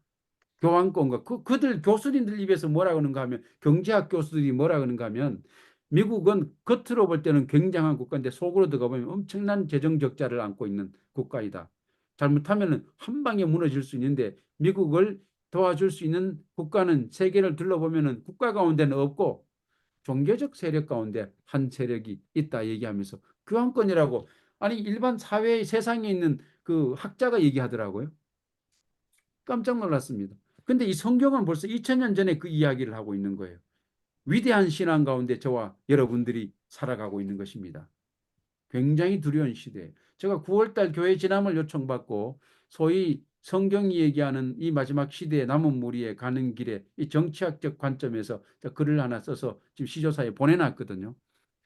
교황권과 그들 교수님들 입에서 뭐라 그러는가 하면 경제학 교수들이 뭐라 그러는가 하면 미국은 겉으로 볼 때는 굉장한 국가인데 속으로 들어가 보면 엄청난 재정 적자를 안고 있는 국가이다. 잘못하면 한 방에 무너질 수 있는데 미국을 도와줄 수 있는 국가는 세계를 둘러보면 국가 가운데는 없고 종교적 세력 가운데 한 세력이 있다 얘기하면서 교황권이라고 아니 일반 사회의 세상에 있는 그 학자가 얘기하더라고요. 깜짝 놀랐습니다. 근데 이 성경은 벌써 2000년 전에 그 이야기를 하고 있는 거예요. 위대한 신앙 가운데 저와 여러분들이 살아가고 있는 것입니다. 굉장히 두려운 시대예요. 제가 9월달 교회 진함을 요청받고 소위 성경이 얘기하는 이 마지막 시대의 남은 무리에 가는 길에 이 정치학적 관점에서 글을 하나 써서 지금 시조사에 보내놨거든요.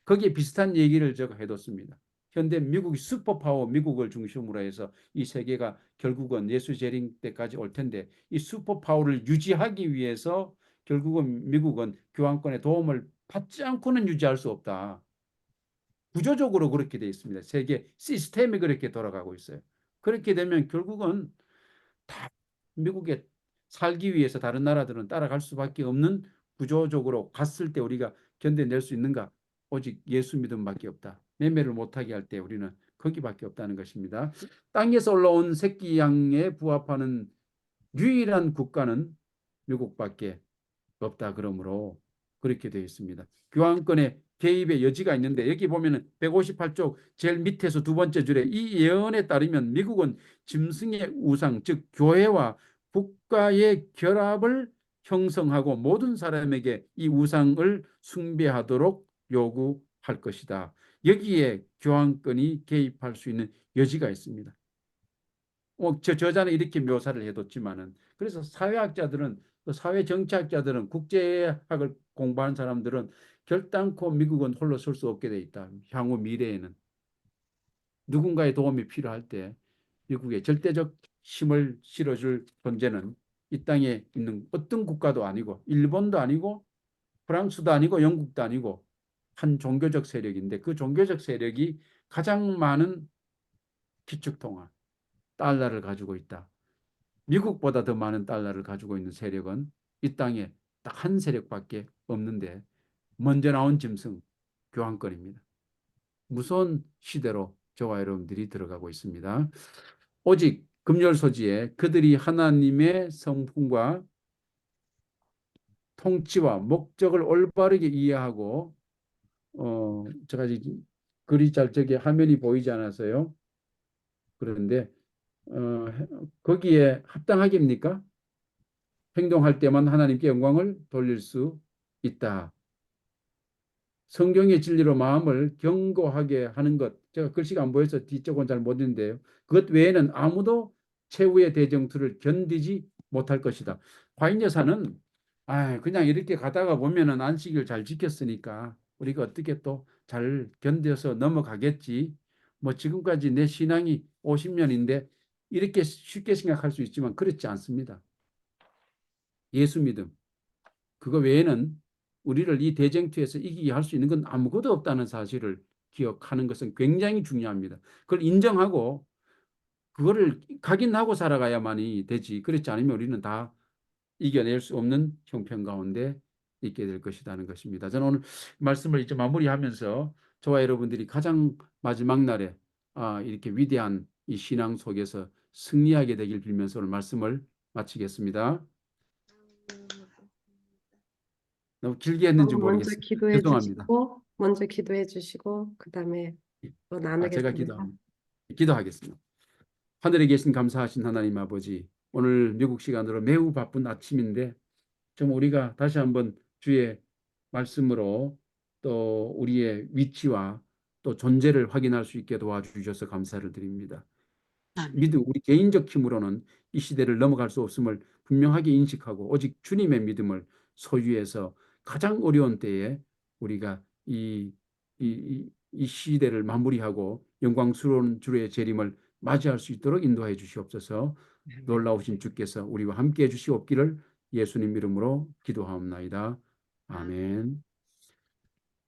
거기에 비슷한 얘기를 제가 해뒀습니다. 현대 미국이 슈퍼파워 미국을 중심으로 해서 이 세계가 결국은 예수 재림 때까지 올 텐데 이 슈퍼파워를 유지하기 위해서 결국은 미국은 교황권의 도움을 받지 않고는 유지할 수 없다. 구조적으로 그렇게 되어 있습니다. 세계 시스템이 그렇게 돌아가고 있어요. 그렇게 되면 결국은 다 미국에 살기 위해서 다른 나라들은 따라갈 수밖에 없는 구조적으로 갔을 때 우리가 견뎌낼 수 있는가? 오직 예수 믿음밖에 없다. 매매를 못하게 할 때 우리는 거기밖에 없다는 것입니다. 땅에서 올라온 새끼 양에 부합하는 유일한 국가는 미국밖에 없다. 그러므로 그렇게 되어 있습니다. 교환권의 개입의 여지가 있는데 여기 보면은 158쪽 제일 밑에서 두 번째 줄에 이 예언에 따르면 미국은 짐승의 우상, 즉 교회와 국가의 결합을 형성하고 모든 사람에게 이 우상을 숭배하도록 요구할 것이다. 여기에 교환권이 개입할 수 있는 여지가 있습니다. 저자는 이렇게 묘사를 해뒀지만은 그래서 사회학자들은 또 사회정치학자들은 국제학을 공부하는 사람들은 결단코 미국은 홀로 설 수 없게 돼 있다. 향후 미래에는 누군가의 도움이 필요할 때 미국의 절대적 힘을 실어줄 존재는 이 땅에 있는 어떤 국가도 아니고 일본도 아니고 프랑스도 아니고 영국도 아니고 한 종교적 세력인데 그 종교적 세력이 가장 많은 기축통화 달러를 가지고 있다. 미국보다 더 많은 달러를 가지고 있는 세력은 이 땅에 딱 한 세력밖에 없는데 먼저 나온 짐승 교환권입니다. 무서운 시대로 저와 여러분들이 들어가고 있습니다. 오직 금열소지에 그들이 하나님의 성품과 통치와 목적을 올바르게 이해하고 제가 글이 잘 저기 화면이 보이지 않아서요. 그런데 거기에 합당하겠습니까? 행동할 때만 하나님께 영광을 돌릴 수 있다. 성경의 진리로 마음을 견고하게 하는 것. 제가 글씨가 안 보여서 뒤쪽은 잘 못 읽는데요. 그것 외에는 아무도 최후의 대정투를 견디지 못할 것이다. 과인 여사는 그냥 이렇게 가다가 보면은 안식일 잘 지켰으니까 우리가 어떻게 또 잘 견뎌서 넘어가겠지. 뭐 지금까지 내 신앙이 50년인데 이렇게 쉽게 생각할 수 있지만 그렇지 않습니다. 예수 믿음. 그거 외에는 우리를 이 대쟁투에서 이기게 할 수 있는 건 아무것도 없다는 사실을 기억하는 것은 굉장히 중요합니다. 그걸 인정하고 그거를 각인하고 살아가야만이 되지. 그렇지 않으면 우리는 다 이겨낼 수 없는 형편 가운데 있게 될 것이라는 것입니다. 저는 오늘 말씀을 이제 마무리하면서 저와 여러분들이 가장 마지막 날에 이렇게 위대한 이 신앙 속에서 승리하게 되길 빌면서 오늘 말씀을 마치겠습니다. 너무 길게 했는지 먼저 모르겠습니다. 기도해 죄송합니다. 주시고, 먼저 기도해 주시고, 그 다음에 또 제가 나누겠습니다. 기도하겠습니다. 하늘에 계신 감사하신 하나님 아버지, 오늘 미국 시간으로 매우 바쁜 아침인데 좀 우리가 다시 한번 주의 말씀으로 또 우리의 위치와 또 존재를 확인할 수 있게 도와주셔서 감사를 드립니다. 믿음, 우리 개인적 힘으로는 이 시대를 넘어갈 수 없음을 분명하게 인식하고 오직 주님의 믿음을 소유해서 가장 어려운 때에 우리가 이 시대를 마무리하고 영광스러운 주의 재림을 맞이할 수 있도록 인도해 주시옵소서. 놀라우신 주께서 우리와 함께 해 주시옵기를 예수님 이름으로 기도하옵나이다. 아멘.